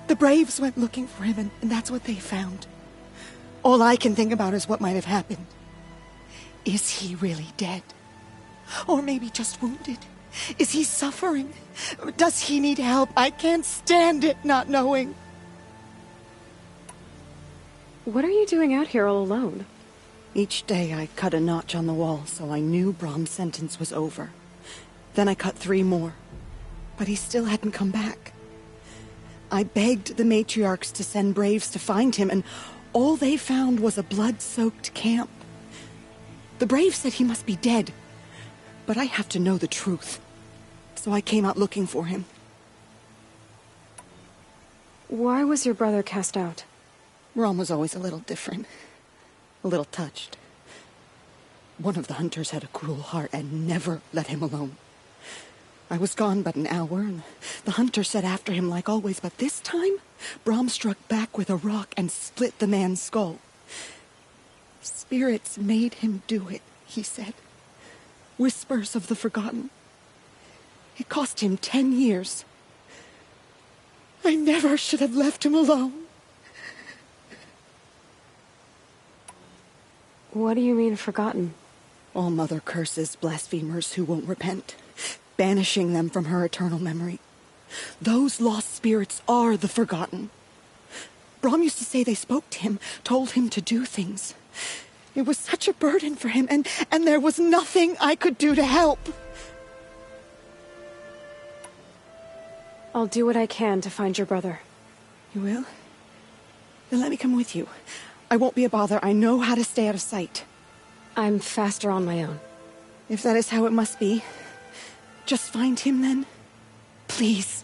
Speaker 22: The Braves went looking for him, and that's what they found. All I can think about is what might have happened. Is he really dead? Or maybe just wounded? Is he suffering? Does he need help? I can't stand it not knowing.
Speaker 2: What are you doing out here all alone?
Speaker 22: Each day I cut a notch on the wall so I knew Brom's sentence was over. Then I cut 3 more. But he still hadn't come back. I begged the matriarchs to send Braves to find him, and all they found was a blood-soaked camp. The Braves said he must be dead, but I have to know the truth. So I came out looking for him.
Speaker 2: Why was your brother cast out?
Speaker 22: Brom was always a little different. A little touched. One of the hunters had a cruel heart and never let him alone. I was gone but an hour, and the hunter set after him like always, but this time, Brom struck back with a rock and split the man's skull. Spirits made him do it, he said. Whispers of the forgotten. It cost him 10 years. I never should have left him alone.
Speaker 2: What do you mean, forgotten?
Speaker 22: All Mother curses blasphemers who won't repent, banishing them from her eternal memory. Those lost spirits are the forgotten. Brom used to say they spoke to him, told him to do things. It was such a burden for him, and there was nothing I could do to help.
Speaker 2: I'll do what I can to find your brother.
Speaker 22: You will? Then let me come with you. I won't be a bother. I know how to stay out of sight.
Speaker 2: I'm faster on my own.
Speaker 22: If that is how it must be, just find him then. Please.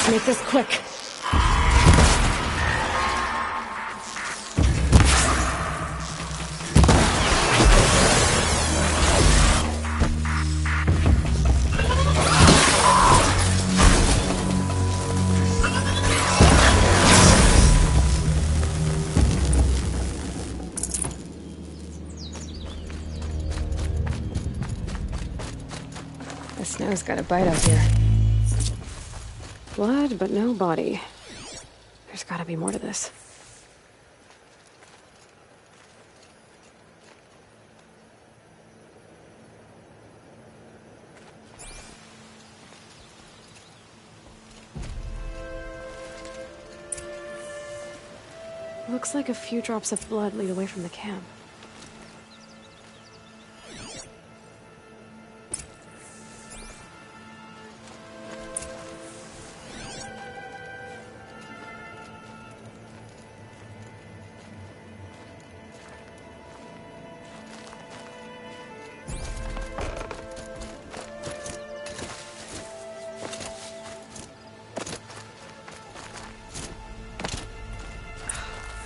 Speaker 2: Make this quick. The snow's got a bite out here. Blood, but no body. There's gotta be more to this. Looks like a few drops of blood lead away from the camp.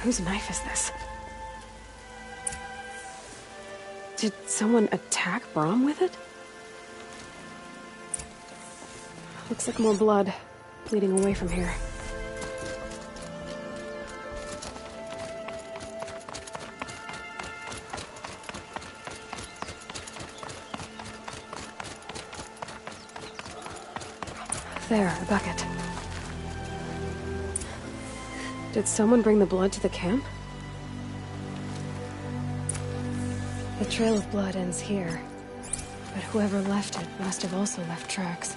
Speaker 2: Whose knife is this? Did someone attack Brom with it? Looks like more blood bleeding away from here. There, a bucket. Did someone bring the blood to the camp? The trail of blood ends here, but whoever left it must have also left tracks.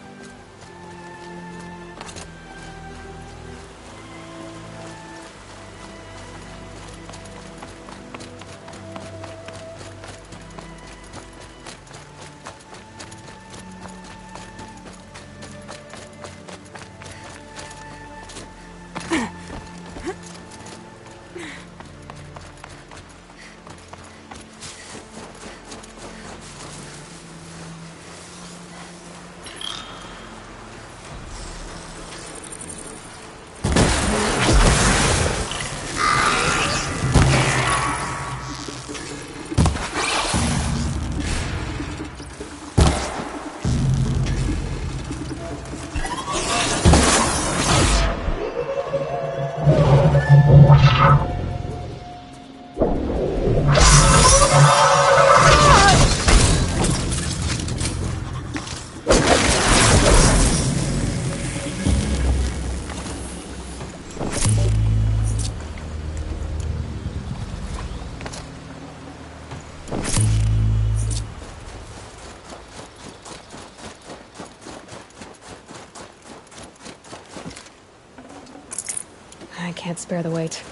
Speaker 2: I can't spare the weight.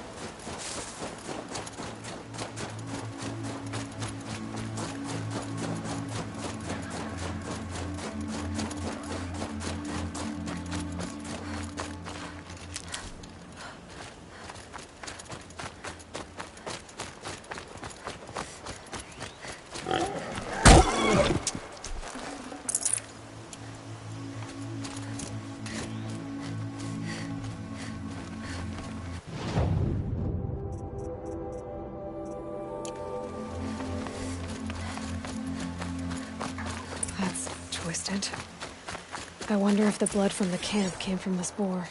Speaker 2: Twisted. I wonder if the blood from the camp came from the spore.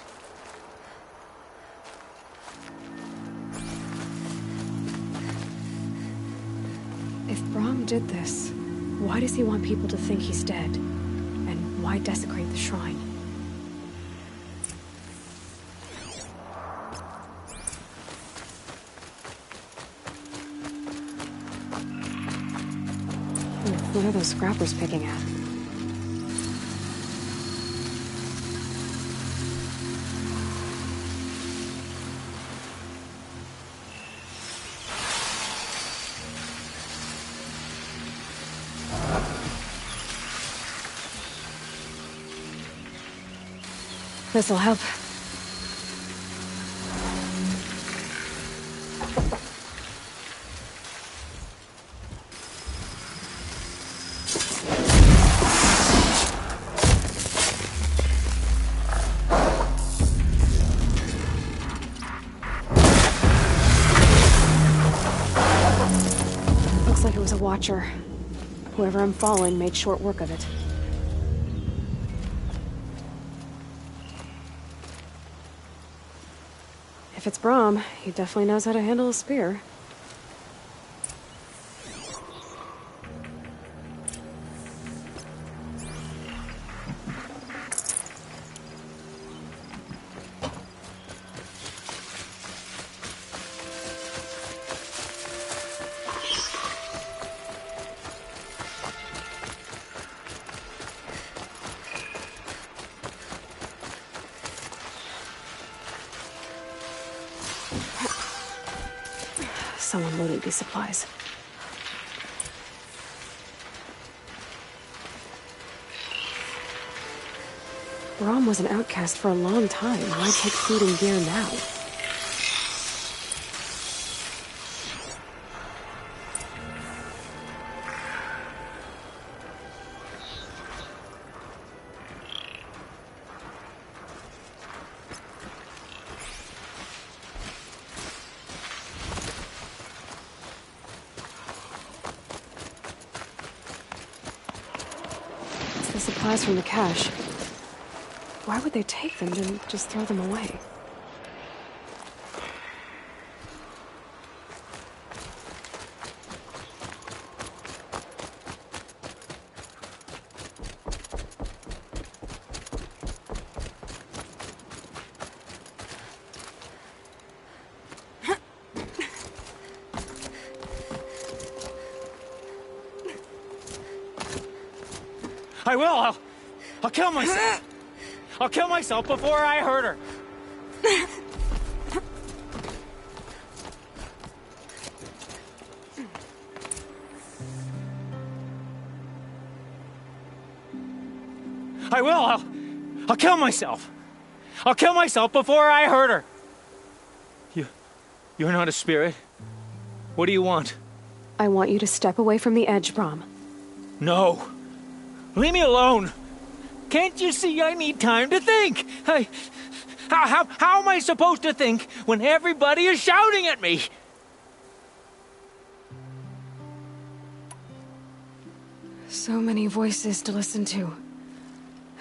Speaker 2: If Brahm did this, why does he want people to think he's dead? And why desecrate the shrine? What are those scrappers picking at? This'll help. Looks like it was a watcher. Whoever I'm following made short work of it. If it's Brahm, he definitely knows how to handle a spear. Someone loaded these supplies. Brahm was an outcast for a long time. Why take food and gear now? Supplies from the cache. Why would they take them and just throw them away?
Speaker 13: I will. I'll kill myself. I'll kill myself before I hurt her. I will. I'll kill myself. I'll kill myself before I hurt her. You're not a spirit. What do you want?
Speaker 2: I want you to step away from the edge, Brom.
Speaker 13: No. Leave me alone. Can't you see I need time to think? How am I supposed to think when everybody is shouting at me?
Speaker 2: So many voices to listen to.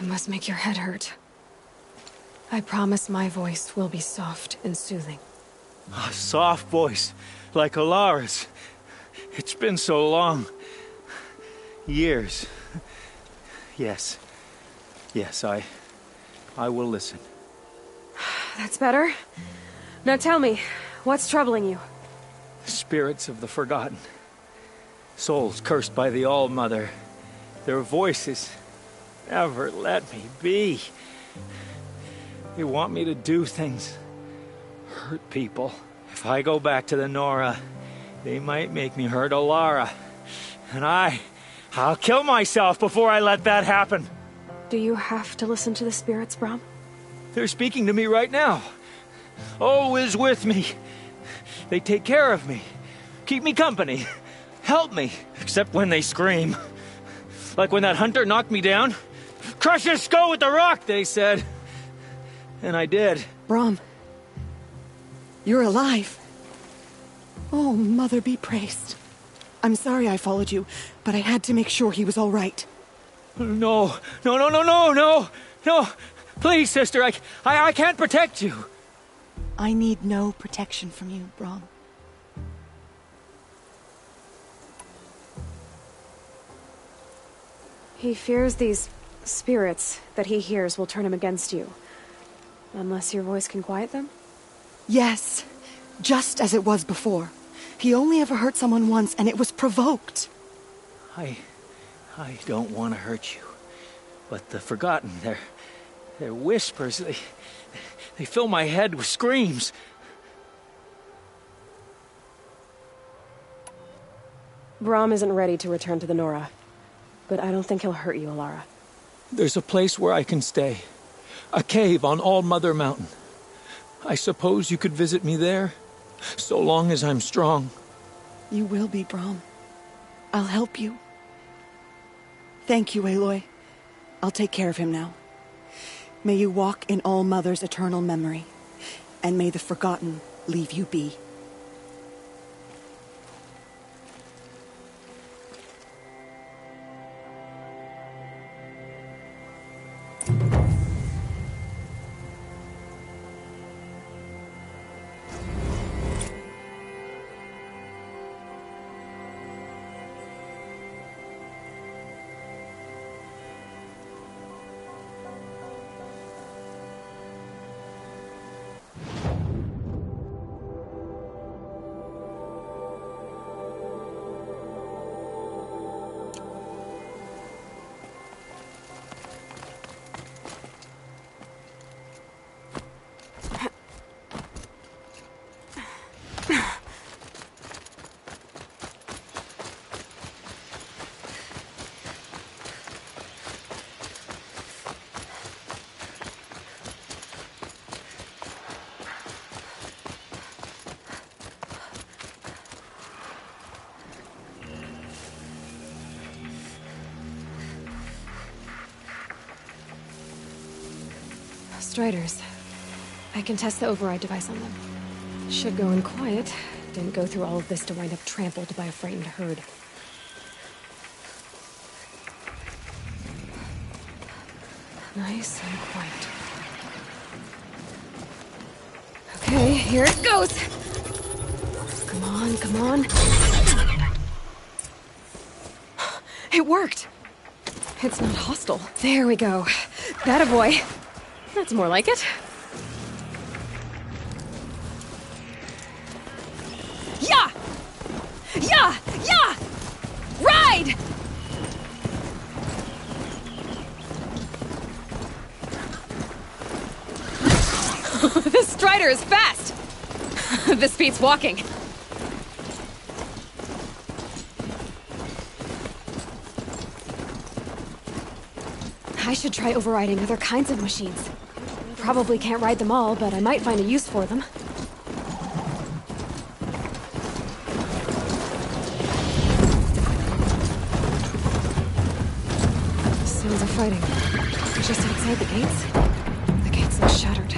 Speaker 2: It must make your head hurt. I promise my voice will be soft and soothing.
Speaker 13: A soft voice, like Alara's. It's been so long. Years. Yes. Yes, I will listen.
Speaker 2: That's better. Now tell me, what's troubling you?
Speaker 13: Spirits of the forgotten. Souls cursed by the All-Mother. Their voices never let me be. They want me to do things, hurt people. If I go back to the Nora, they might make me hurt Alara. And I'll kill myself before I let that happen.
Speaker 2: Do you have to listen to the spirits, Brom?
Speaker 13: They're speaking to me right now. O is with me. They take care of me, keep me company, help me, except when they scream. Like when that hunter knocked me down. Crush his skull with the rock, they said. And I did.
Speaker 22: Brom, you're alive. Oh, Mother be praised. I'm sorry I followed you, but I had to make sure he was all right.
Speaker 13: No. Please, sister, I can't protect you.
Speaker 22: I need no protection from you, Brom.
Speaker 2: He fears these spirits that he hears will turn him against you. Unless your voice can quiet them?
Speaker 22: Yes, just as it was before. He only ever hurt someone once, and it was provoked.
Speaker 13: I don't want to hurt you. But the Forgotten, their whispers, they fill my head with screams.
Speaker 2: Brom isn't ready to return to the Nora. But I don't think he'll hurt you, Alara.
Speaker 13: There's a place where I can stay. A cave on All-Mother Mountain. I suppose you could visit me there, so long as I'm strong.
Speaker 22: You will be, Brom. I'll help you. Thank you, Aloy. I'll take care of him now. May you walk in All-Mother's eternal memory, and may the Forgotten leave you be.
Speaker 2: Striders. I can test the override device on them. Should go in quiet. Didn't go through all of this to wind up trampled by a frightened herd. Nice and quiet. Okay, here it goes! Come on, come on. It worked! It's not hostile. There we go. That a boy. That's more like it. Yeah! Yeah! Yeah! Ride! here is fast! This beats walking. I should try overriding other kinds of machines. Probably can't ride them all, but I might find a use for them. Sounds of fighting. Just outside the gates? The gates look shuttered.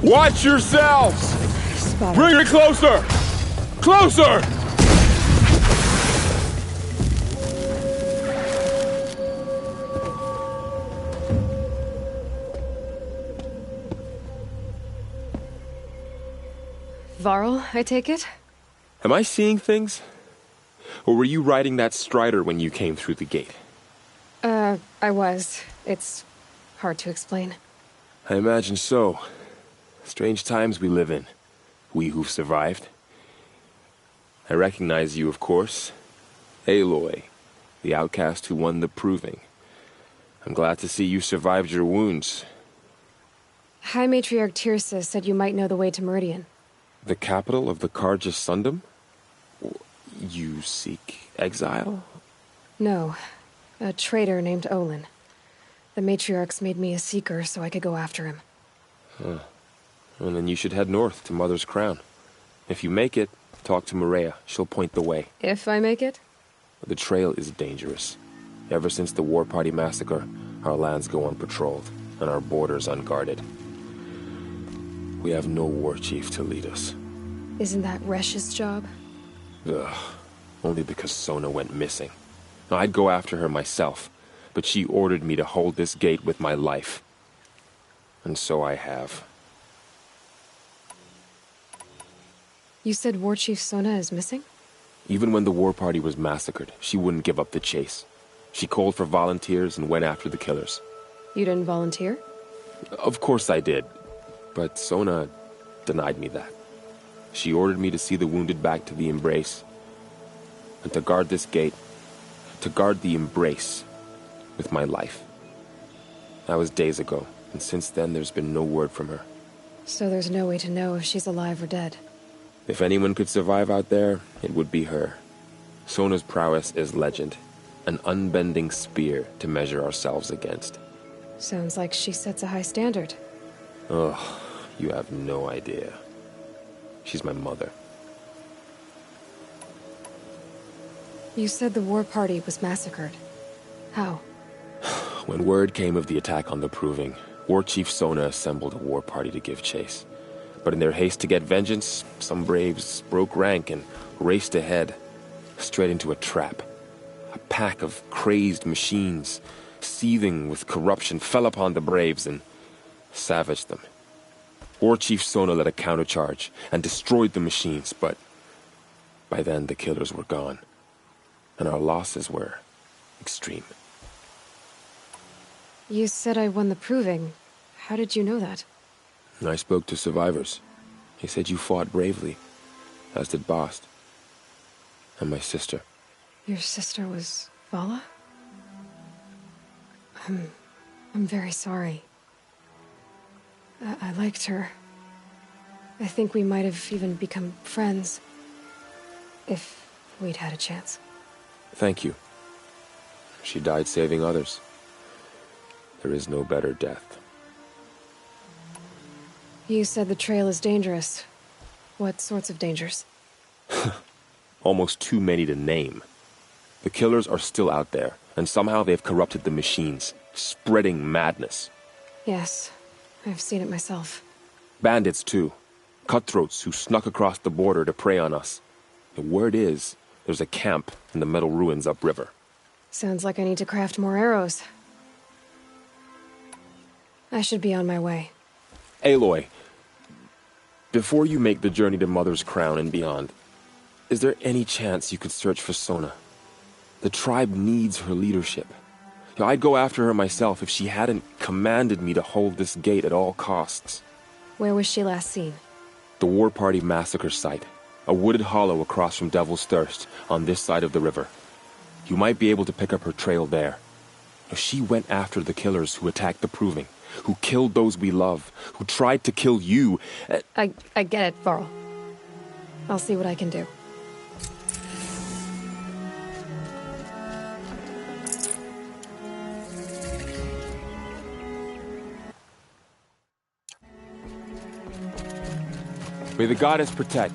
Speaker 16: Watch yourselves! Bring it closer! Closer!
Speaker 2: Varl, I take it?
Speaker 11: Am I seeing things? Or were you riding that Strider when you came through the gate?
Speaker 2: I was. It's hard to explain.
Speaker 11: I imagine so. Strange times we live in. We who've survived. I recognize you, of course. Aloy, the outcast who won the proving. I'm glad to see you survived your wounds.
Speaker 2: High Matriarch Tirsa said you might know the way to Meridian.
Speaker 11: The capital of the Carja Sundom? You seek exile?
Speaker 2: No. A traitor named Olin. The Matriarchs made me a seeker so I could go after him.
Speaker 11: Huh. Well, then you should head north to Mother's Crown. If you make it, talk to Maria. She'll point the way.
Speaker 2: If I make it?
Speaker 11: The trail is dangerous. Ever since the War Party massacre, our lands go unpatrolled, and our borders unguarded. We have no war chief to lead us.
Speaker 2: Isn't that Resh's job?
Speaker 11: Ugh. Only because Sona went missing. Now, I'd go after her myself, but she ordered me to hold this gate with my life. And so I have.
Speaker 2: You said War Chief Sona is missing?
Speaker 11: Even when the War Party was massacred, she wouldn't give up the chase. She called for volunteers and went after the killers.
Speaker 2: You didn't volunteer?
Speaker 11: Of course I did. But Sona denied me that. She ordered me to see the wounded back to the Embrace. And to guard this gate. To guard the Embrace. With my life. That was days ago. And since then, there's been no word from her.
Speaker 2: So there's no way to know if she's alive or dead.
Speaker 11: If anyone could survive out there, it would be her. Sona's prowess is legend. An unbending spear to measure ourselves against.
Speaker 2: Sounds like she sets a high standard.
Speaker 11: Ugh, you have no idea. She's my mother.
Speaker 2: You said the War Party was massacred. How?
Speaker 11: When word came of the attack on the Proving, War Chief Sona assembled a war party to give chase. But in their haste to get vengeance, some braves broke rank and raced ahead, straight into a trap. A pack of crazed machines, seething with corruption, fell upon the braves and savaged them. War Chief Sona led a countercharge and destroyed the machines, but by then the killers were gone, and our losses were extreme.
Speaker 2: You said I won the proving. How did you know that?
Speaker 11: I spoke to survivors. They said you fought bravely, as did Bast. And my sister.
Speaker 2: Your sister was Vala? I'm very sorry. I liked her. I think we might have even become friends. If we'd had a chance.
Speaker 11: Thank you. She died saving others. There is no better death.
Speaker 2: You said the trail is dangerous. What sorts of dangers?
Speaker 11: Almost too many to name. The killers are still out there, and somehow they've corrupted the machines, spreading madness.
Speaker 2: Yes, I've seen it myself.
Speaker 11: Bandits, too. Cutthroats who snuck across the border to prey on us. The word is, there's a camp in the metal ruins upriver.
Speaker 2: Sounds like I need to craft more arrows. I should be on my way.
Speaker 11: Aloy, before you make the journey to Mother's Crown and beyond, is there any chance you could search for Sona? The tribe needs her leadership. I'd go after her myself if she hadn't commanded me to hold this gate at all costs.
Speaker 2: Where was she last seen?
Speaker 11: The War Party massacre site. A wooded hollow across from Devil's Thirst, on this side of the river. You might be able to pick up her trail there. She went after the killers who attacked the Proving, who killed those we love, who tried to kill you.
Speaker 2: I get it, Varl. I'll see what I can do.
Speaker 11: May the goddess protect.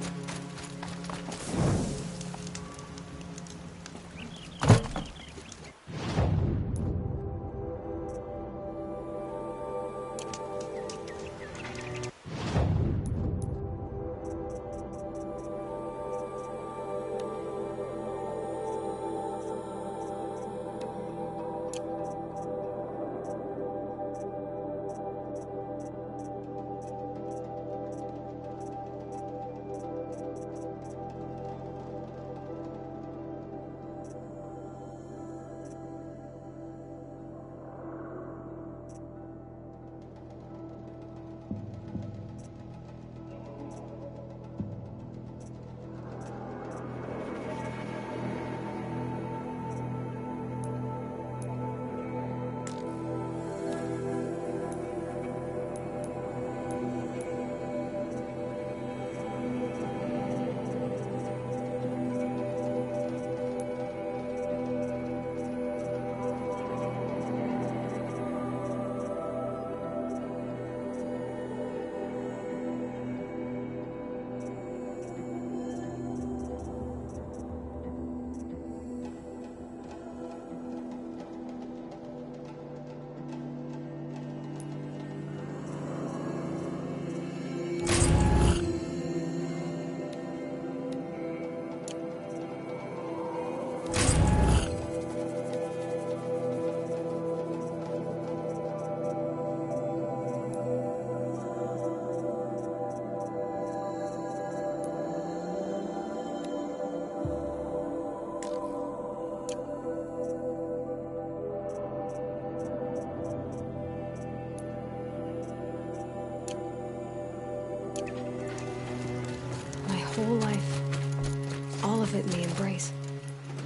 Speaker 2: Whole life. All of it in the embrace.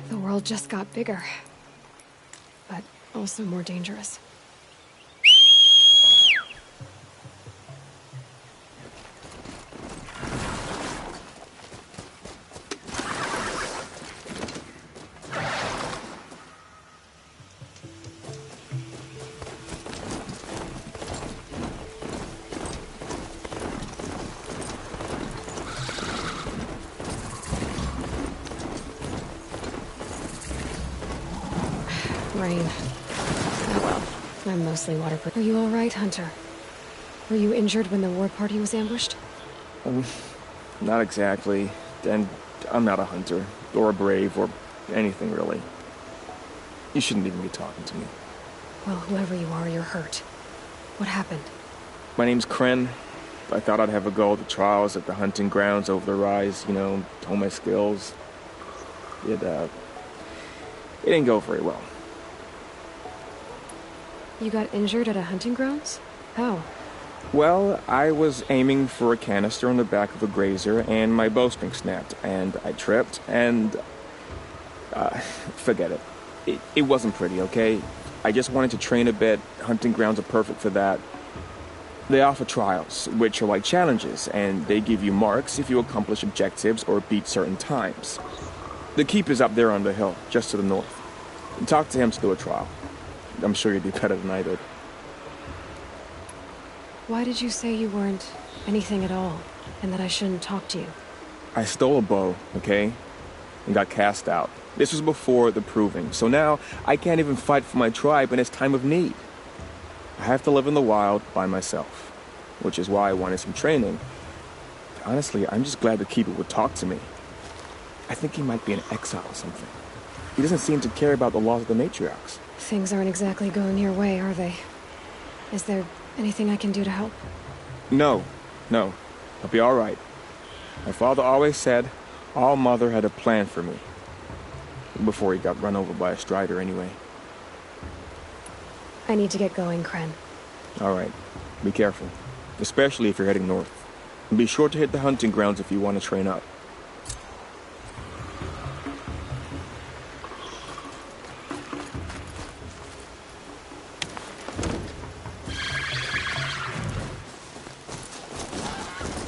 Speaker 2: The world just got bigger. But also more dangerous. Rain. Oh well. I'm mostly waterproof. Are you all right, Hunter? Were you injured when the war party was ambushed?
Speaker 10: Not exactly. And I'm not a hunter, or a brave, or anything really. You shouldn't even be talking to me.
Speaker 2: Well, whoever you are, you're hurt. What happened?
Speaker 10: My name's Kren. I thought I'd have a go at the trials at the hunting grounds over the rise, you know, hone my skills. It didn't go very well.
Speaker 2: You got injured at a hunting grounds? How?
Speaker 10: Well, I was aiming for a canister on the back of a grazer, and my bowstring snapped, and I tripped, and... forget it. It wasn't pretty, okay? I just wanted to train a bit. Hunting grounds are perfect for that. They offer trials, which are like challenges, and they give you marks if you accomplish objectives or beat certain times. The keep is up there on the hill, just to the north. Talk to him to do a trial. I'm sure you'd do better than I did.
Speaker 2: Why did you say you weren't anything at all, and that I shouldn't talk to you?
Speaker 10: I stole a bow, okay? And got cast out. This was before the proving, so now I can't even fight for my tribe in its time of need. I have to live in the wild by myself, which is why I wanted some training. But honestly, I'm just glad the Keeper would talk to me. I think he might be in exile or something. He doesn't seem to care about the laws of the matriarchs.
Speaker 2: Things aren't exactly going your way, are they? Is there anything I can do to help?
Speaker 10: No. I'll be all right. My father always said All Mother had a plan for me. Before he got run over by a strider, anyway.
Speaker 2: I need to get going, Kren.
Speaker 10: All right. Be careful. Especially if you're heading north. And be sure to hit the hunting grounds if you want to train up.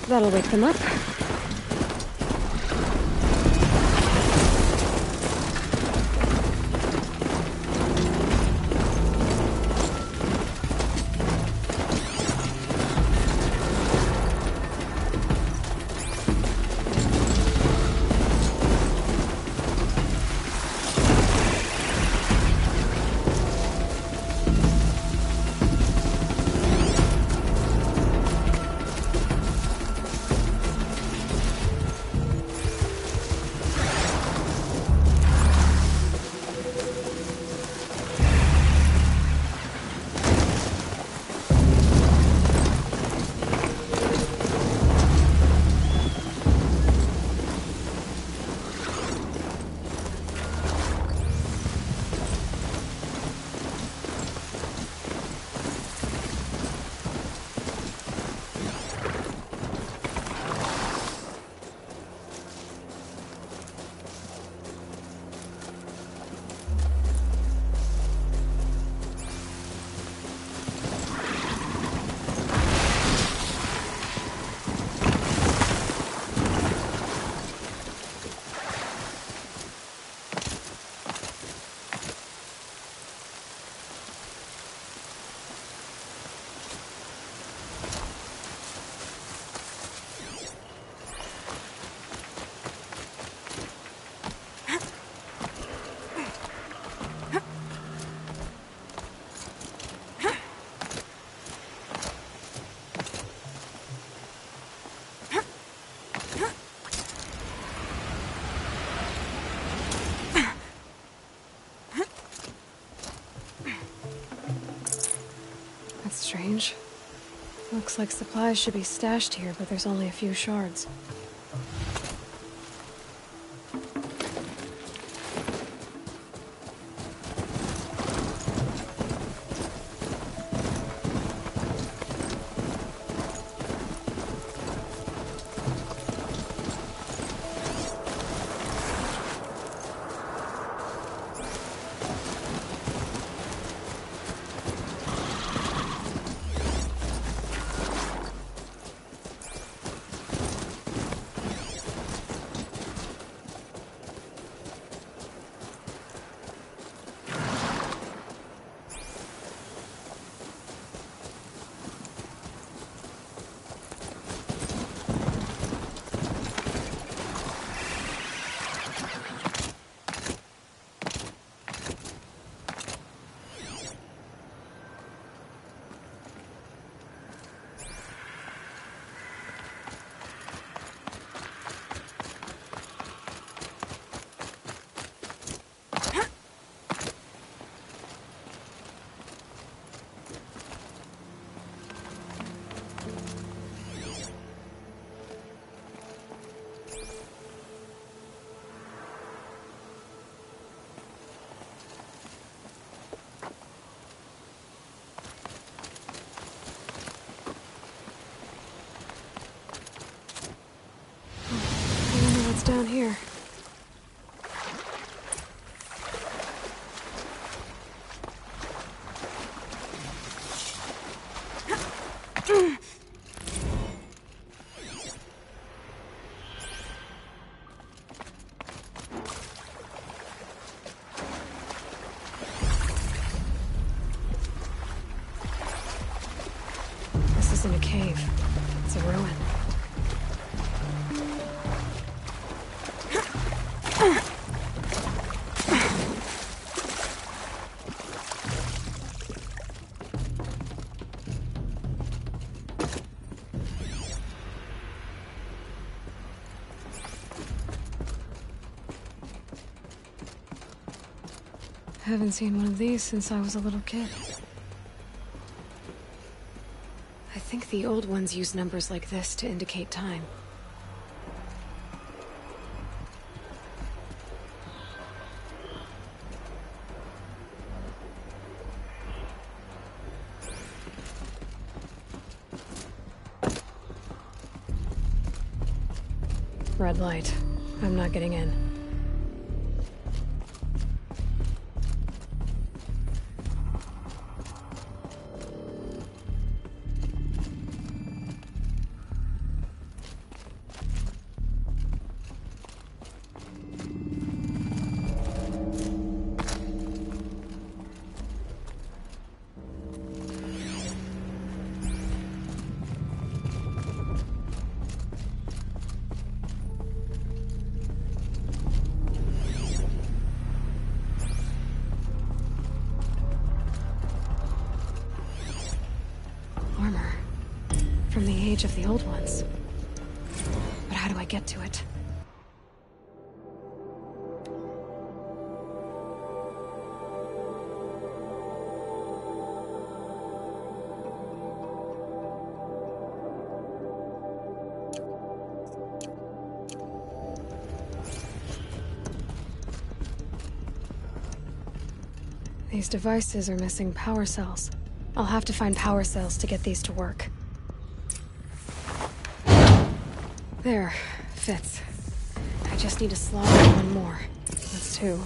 Speaker 2: That'll wake them up. Strange. Looks like supplies should be stashed here, but there's only a few shards. cave. It's a ruin. I haven't seen one of these since I was a little kid. I think the old ones use numbers like this to indicate time. Red light. I'm not getting in. From the age of the old ones. But how do I get to it? These devices are missing power cells. I'll have to find power cells to get these to work. There. Fits. I just need to slot in one more. That's two.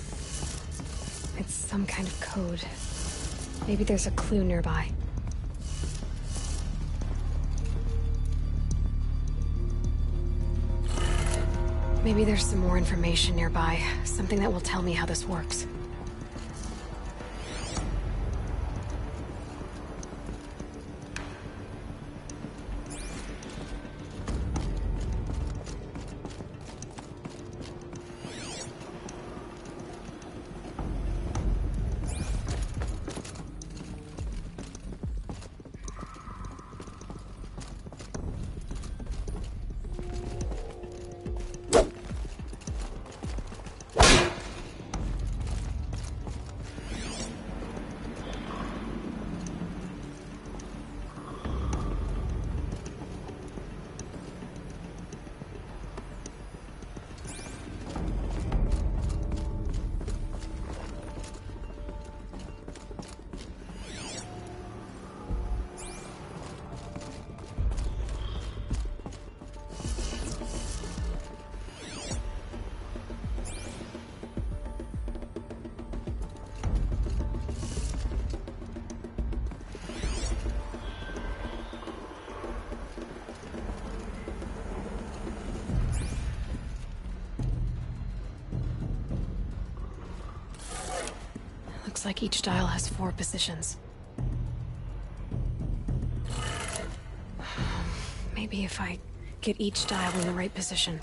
Speaker 2: It's some kind of code. Maybe there's a clue nearby. Maybe there's some more information nearby. Something that will tell me how this works. Looks like each dial has 4 positions. Maybe if I get each dial in the right position.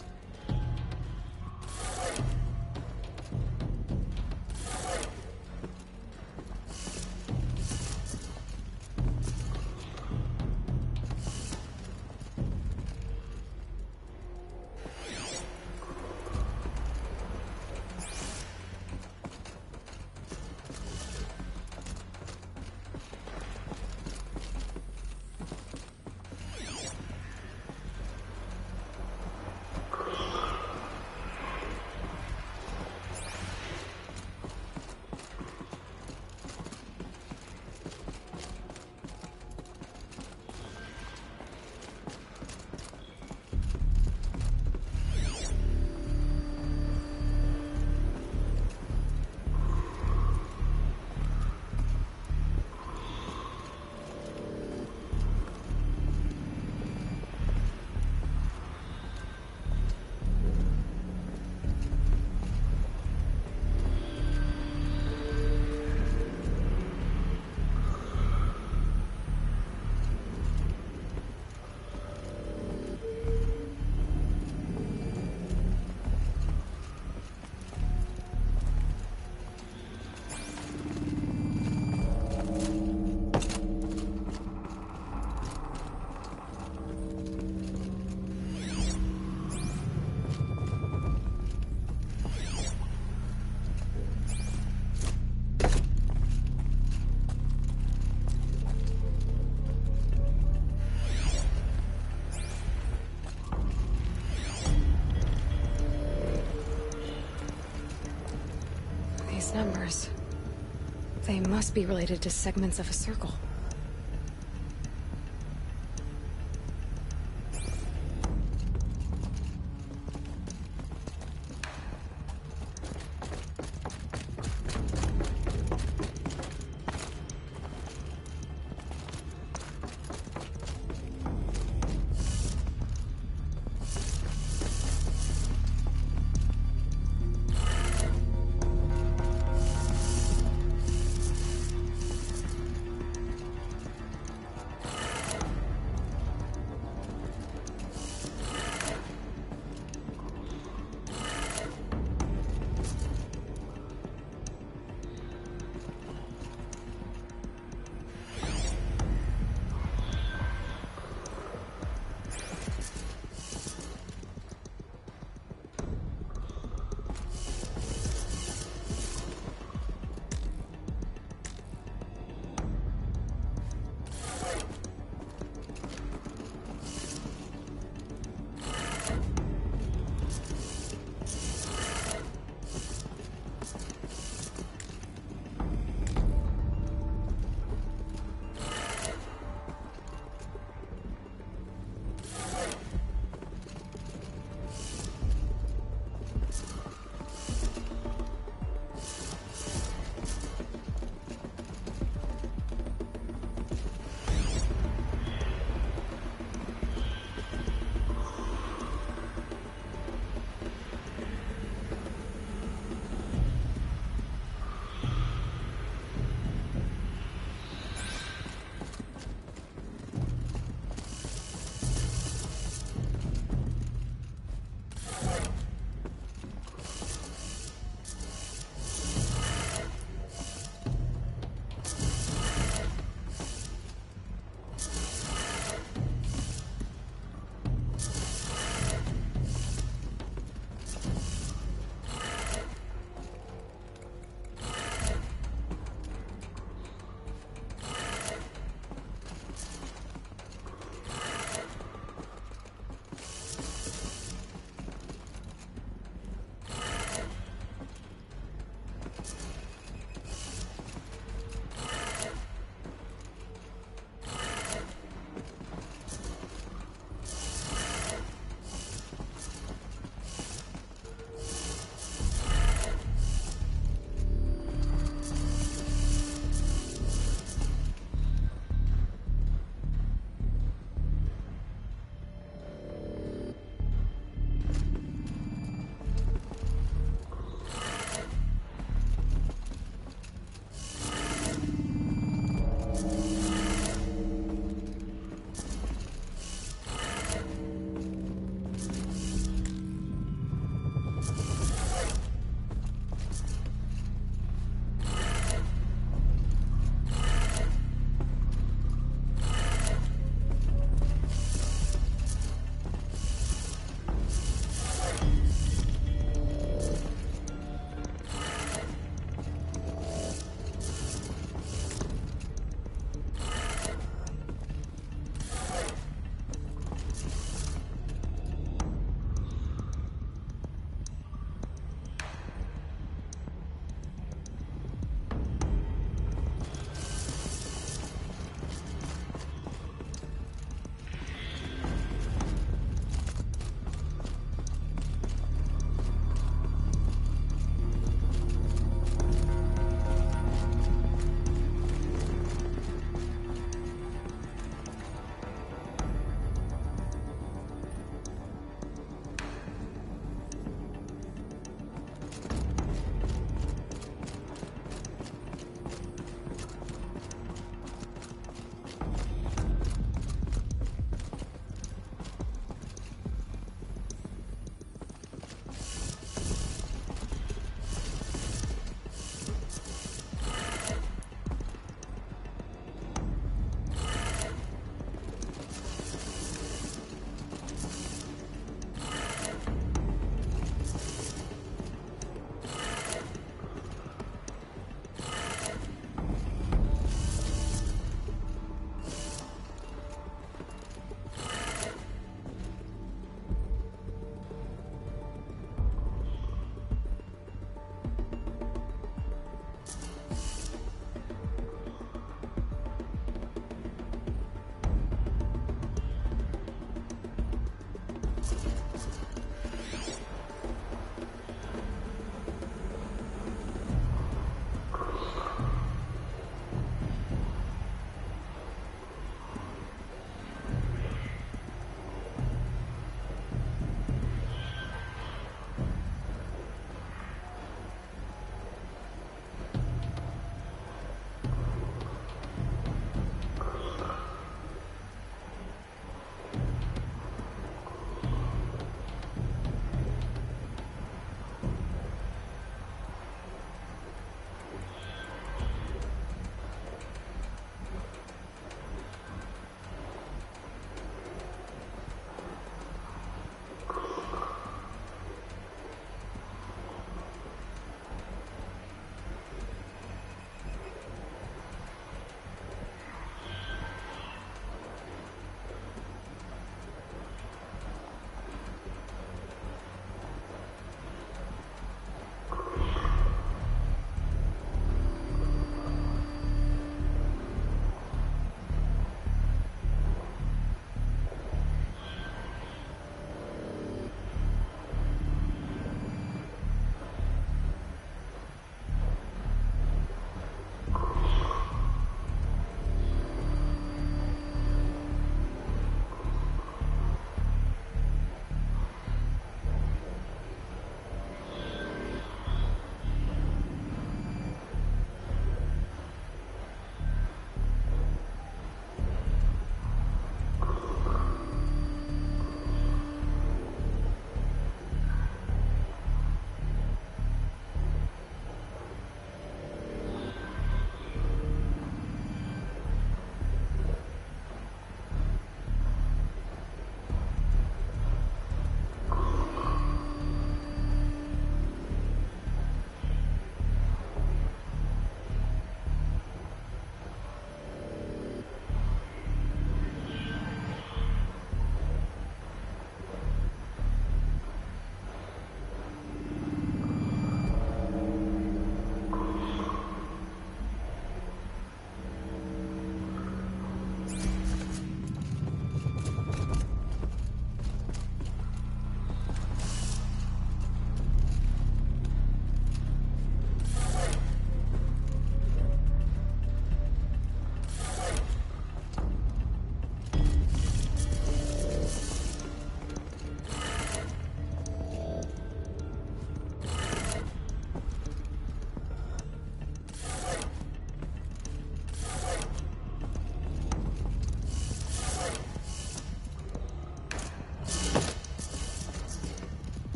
Speaker 2: They must be related to segments of a circle.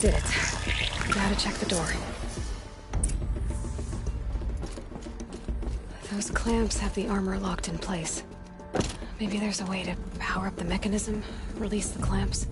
Speaker 2: did it. Gotta check the door. Those clamps have the armor locked in place. Maybe there's a way to power up the mechanism, release the clamps.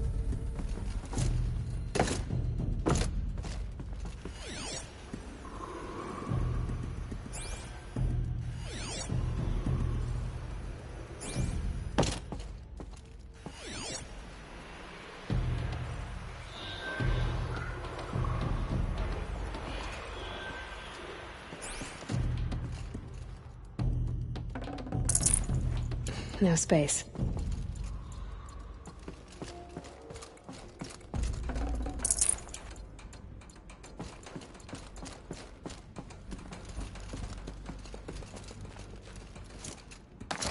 Speaker 2: No space.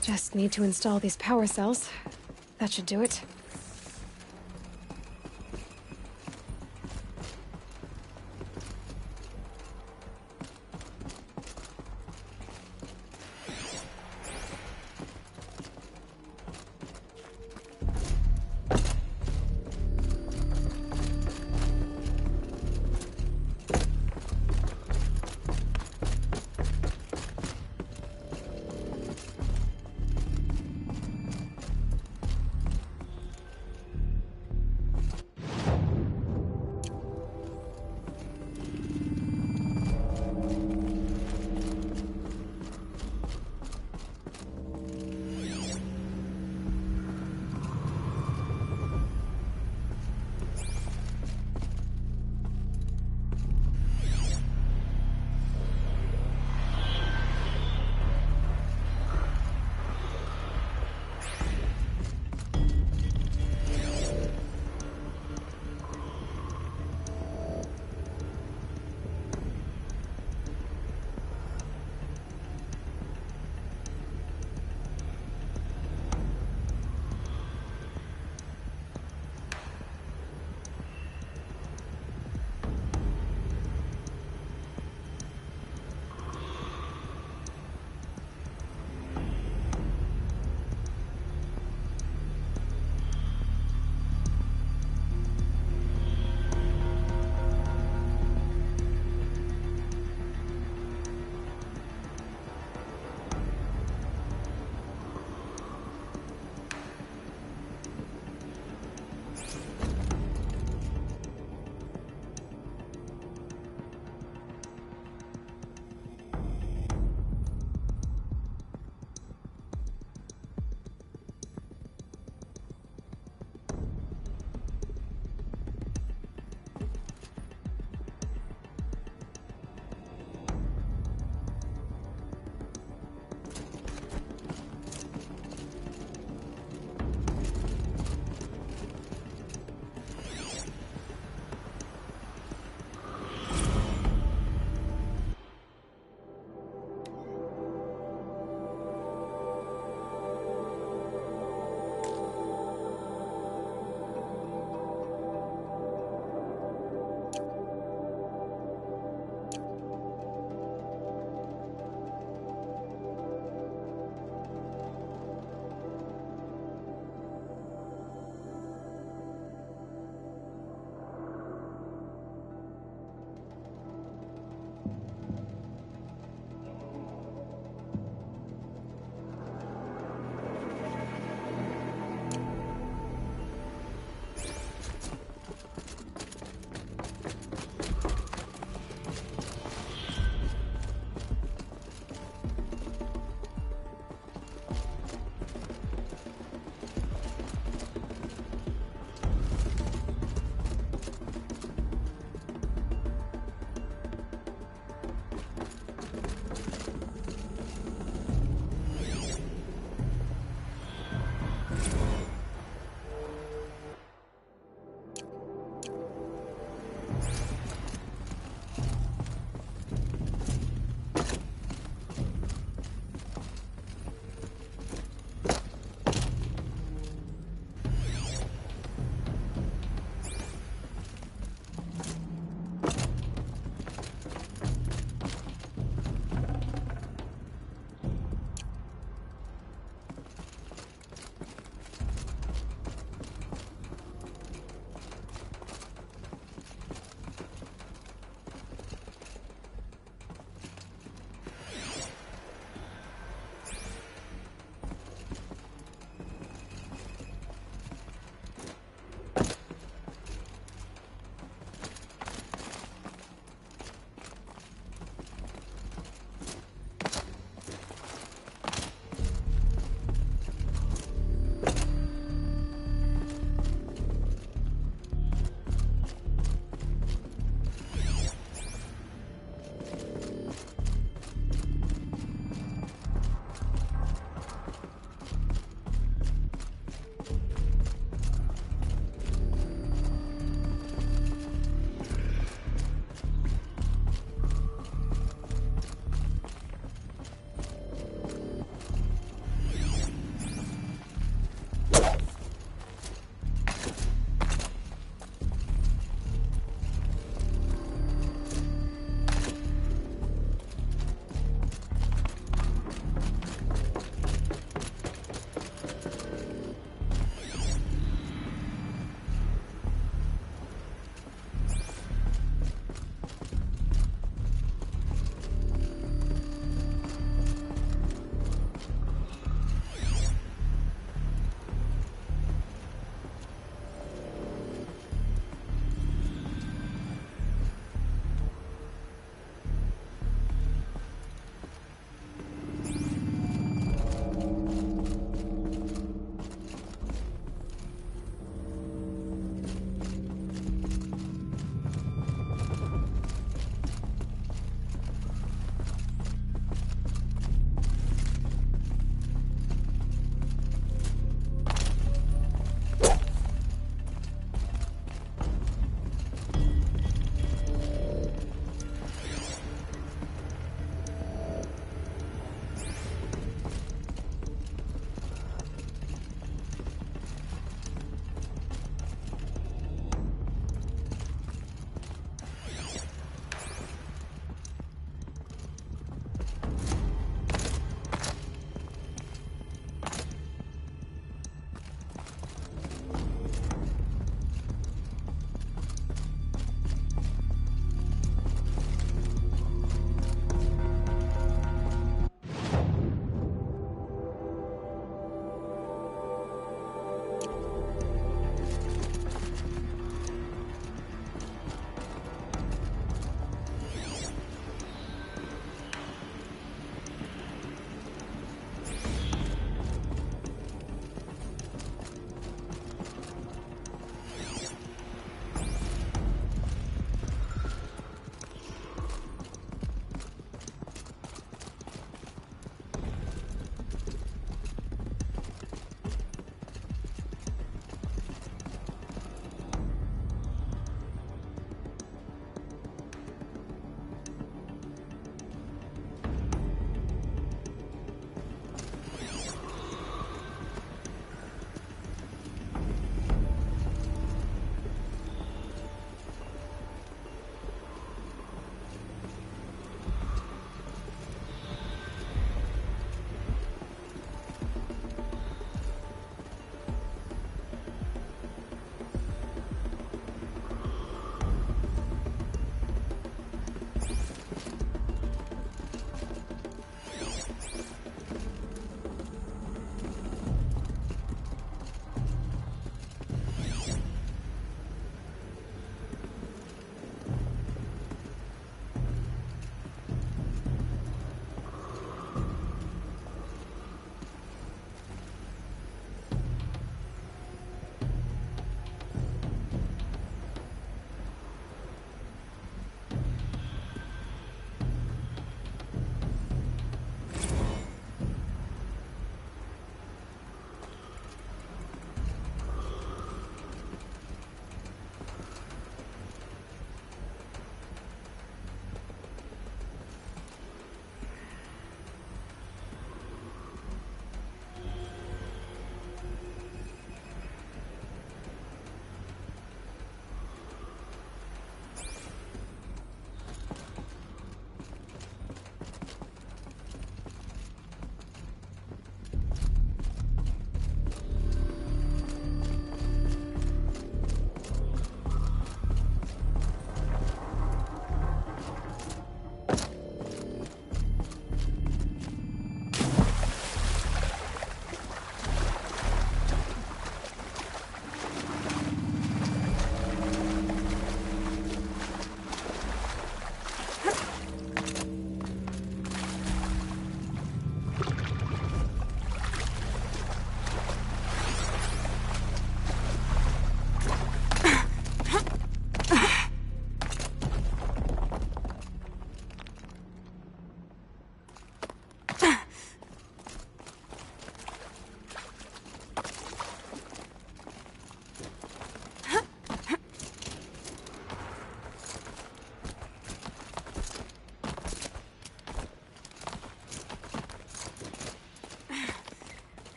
Speaker 2: Just need to install these power cells. That should do it.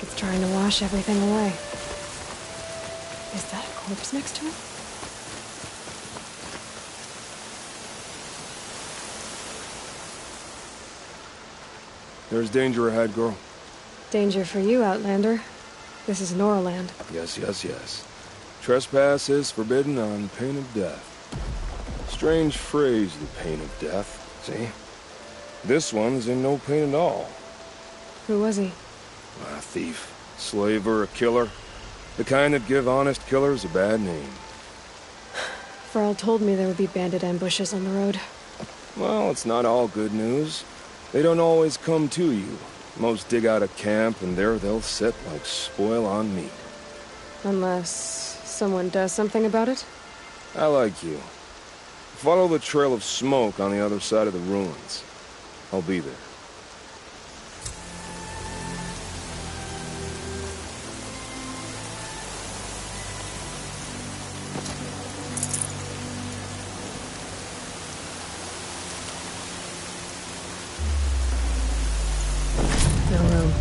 Speaker 2: It's trying to wash everything away. Is that a corpse next to it?
Speaker 3: There's danger ahead, girl.
Speaker 2: Danger for you, Outlander. This is Noraland.
Speaker 3: Yes, yes, yes. Trespass is forbidden on pain of death. Strange phrase, the pain of death. See? This one's in no pain at all.
Speaker 2: Who was he?
Speaker 3: A thief, slaver, a killer. The kind that give honest killers a bad name.
Speaker 2: Farrell told me there would be bandit ambushes on the road.
Speaker 3: Well, it's not all good news. They don't always come to you. Most dig out a camp, and there they'll sit like spoil on meat.
Speaker 2: Unless someone does something about it?
Speaker 3: I like you. Follow the trail of smoke on the other side of the ruins. I'll be there.
Speaker 2: No room.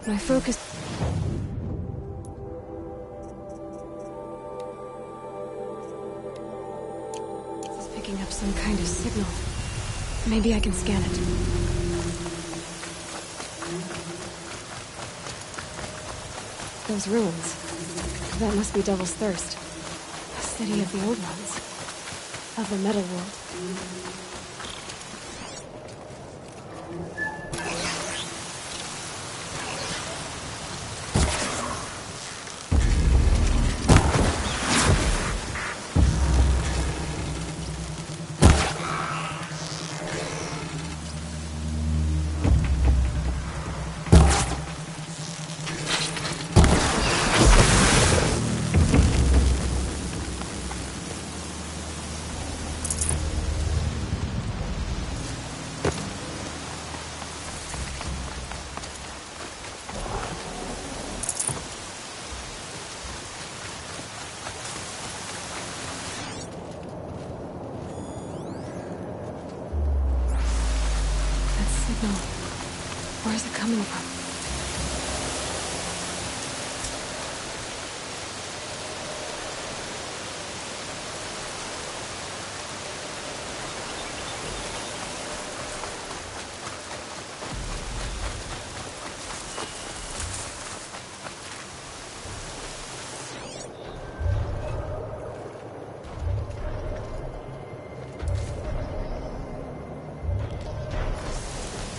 Speaker 2: My focus... This is picking up some kind of signal. Maybe I can scan it. Those ruins. That must be Devil's Thirst. A city of the old ones. Of the metal world. Where's it coming from?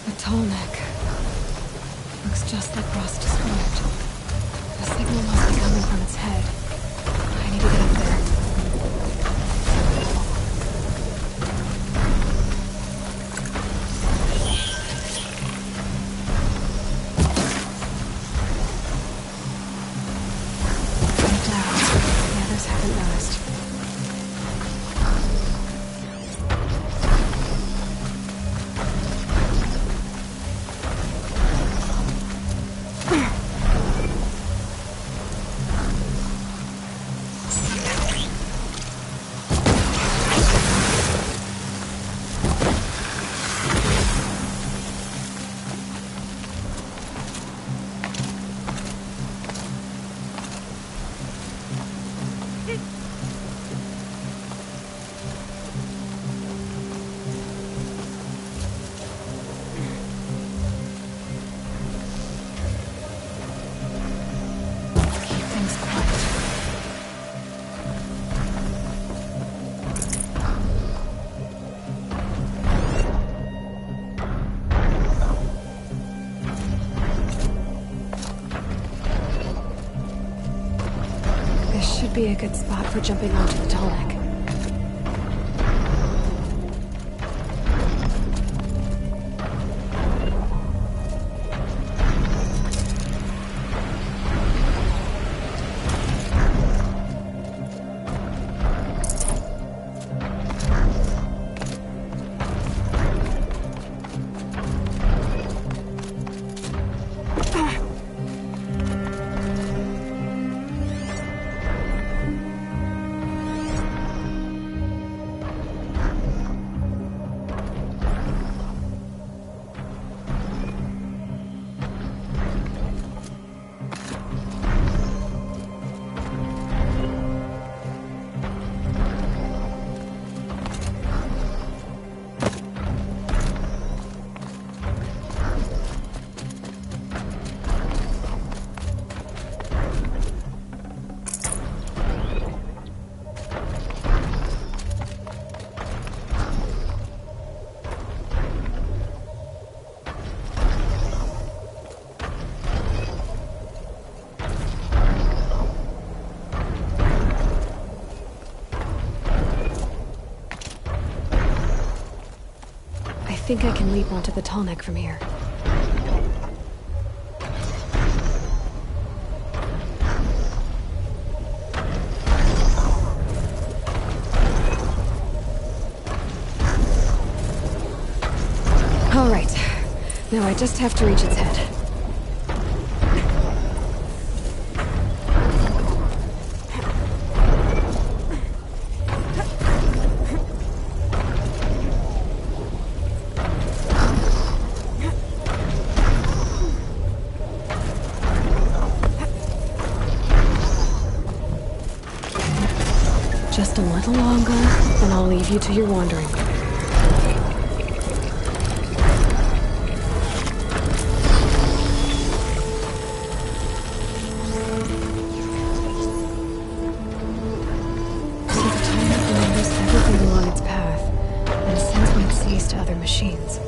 Speaker 2: A tall neck. Looks just like Ross described. The signal must be coming from its head. I need to get up there. No doubt. The others haven't noticed. be a good spot for jumping onto the Tallneck. I think I can leap onto the Tallneck from here. All right. Now I just have to reach its head. Just a little longer, and I'll leave you to your wandering. So the Tallneck remembers everything along its path, and sends what it sees to other machines.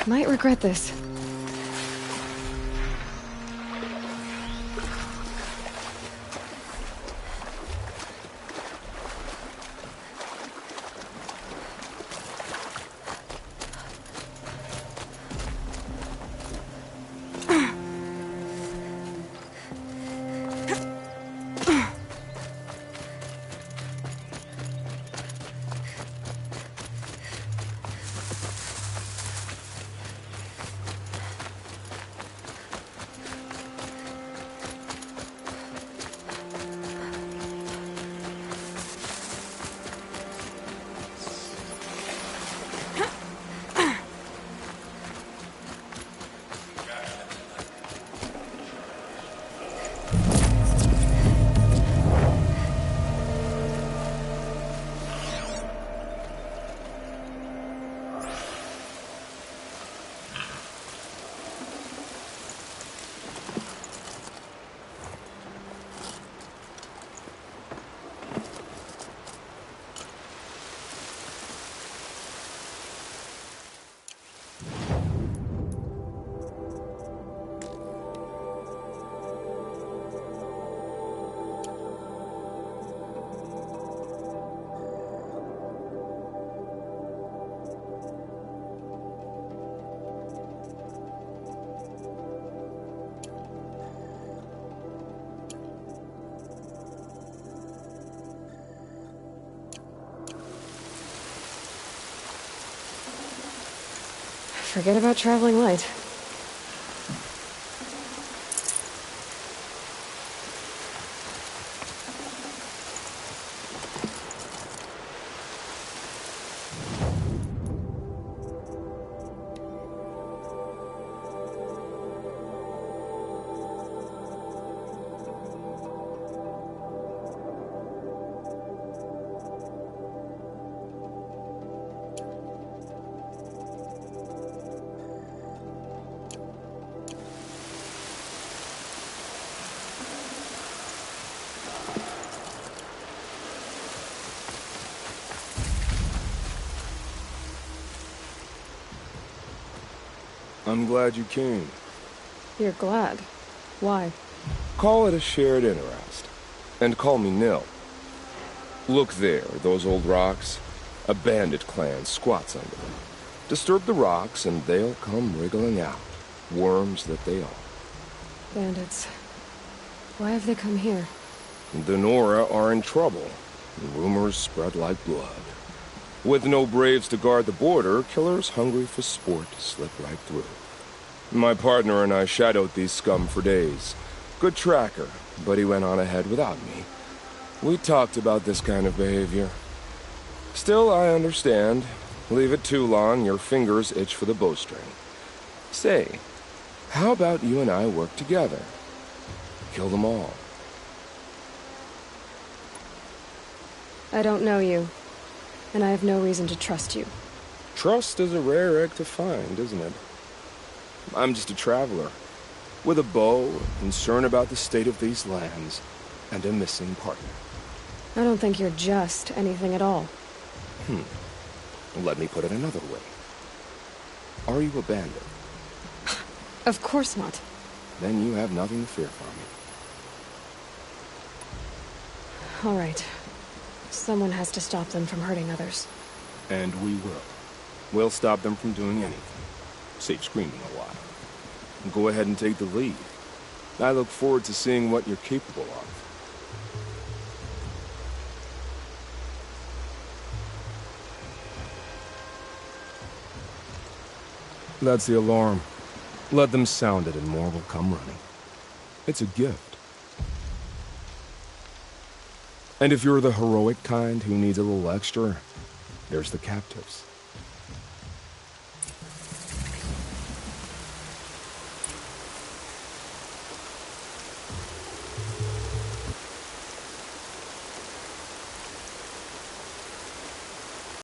Speaker 2: Might regret this. Forget about traveling light.
Speaker 3: I'm glad you came.
Speaker 2: You're glad. Why?
Speaker 3: Call it a shared interest. And call me Nil. Look there, those old rocks. A bandit clan squats under them. Disturb the rocks and they'll come wriggling out. Worms that they are.
Speaker 2: Bandits. Why have they come here?
Speaker 3: The Nora are in trouble. Rumors spread like blood. With no braves to guard the border, killers hungry for sport slip right through. My partner and I shadowed these scum for days. Good tracker, but he went on ahead without me. We talked about this kind of behavior. Still, I understand. Leave it too long, your fingers itch for the bowstring. Say, how about you and I work together? Kill them all.
Speaker 2: I don't know you, and I have no reason to trust you.
Speaker 3: Trust is a rare egg to find, isn't it? I'm just a traveler, with a bow, a concern about the state of these lands, and a missing partner.
Speaker 2: I don't think you're just anything at all.
Speaker 3: Let me put it another way. Are you a bandit?
Speaker 2: Of course not.
Speaker 3: Then you have nothing to fear from me.
Speaker 2: All right. Someone has to stop them from hurting others.
Speaker 3: And we will. We'll stop them from doing anything. Save screaming a while. Go ahead and take the lead. I look forward to seeing what you're capable of. That's the alarm. Let them sound it and more will come running. It's a gift. And if you're the heroic kind who needs a little extra, there's the captives.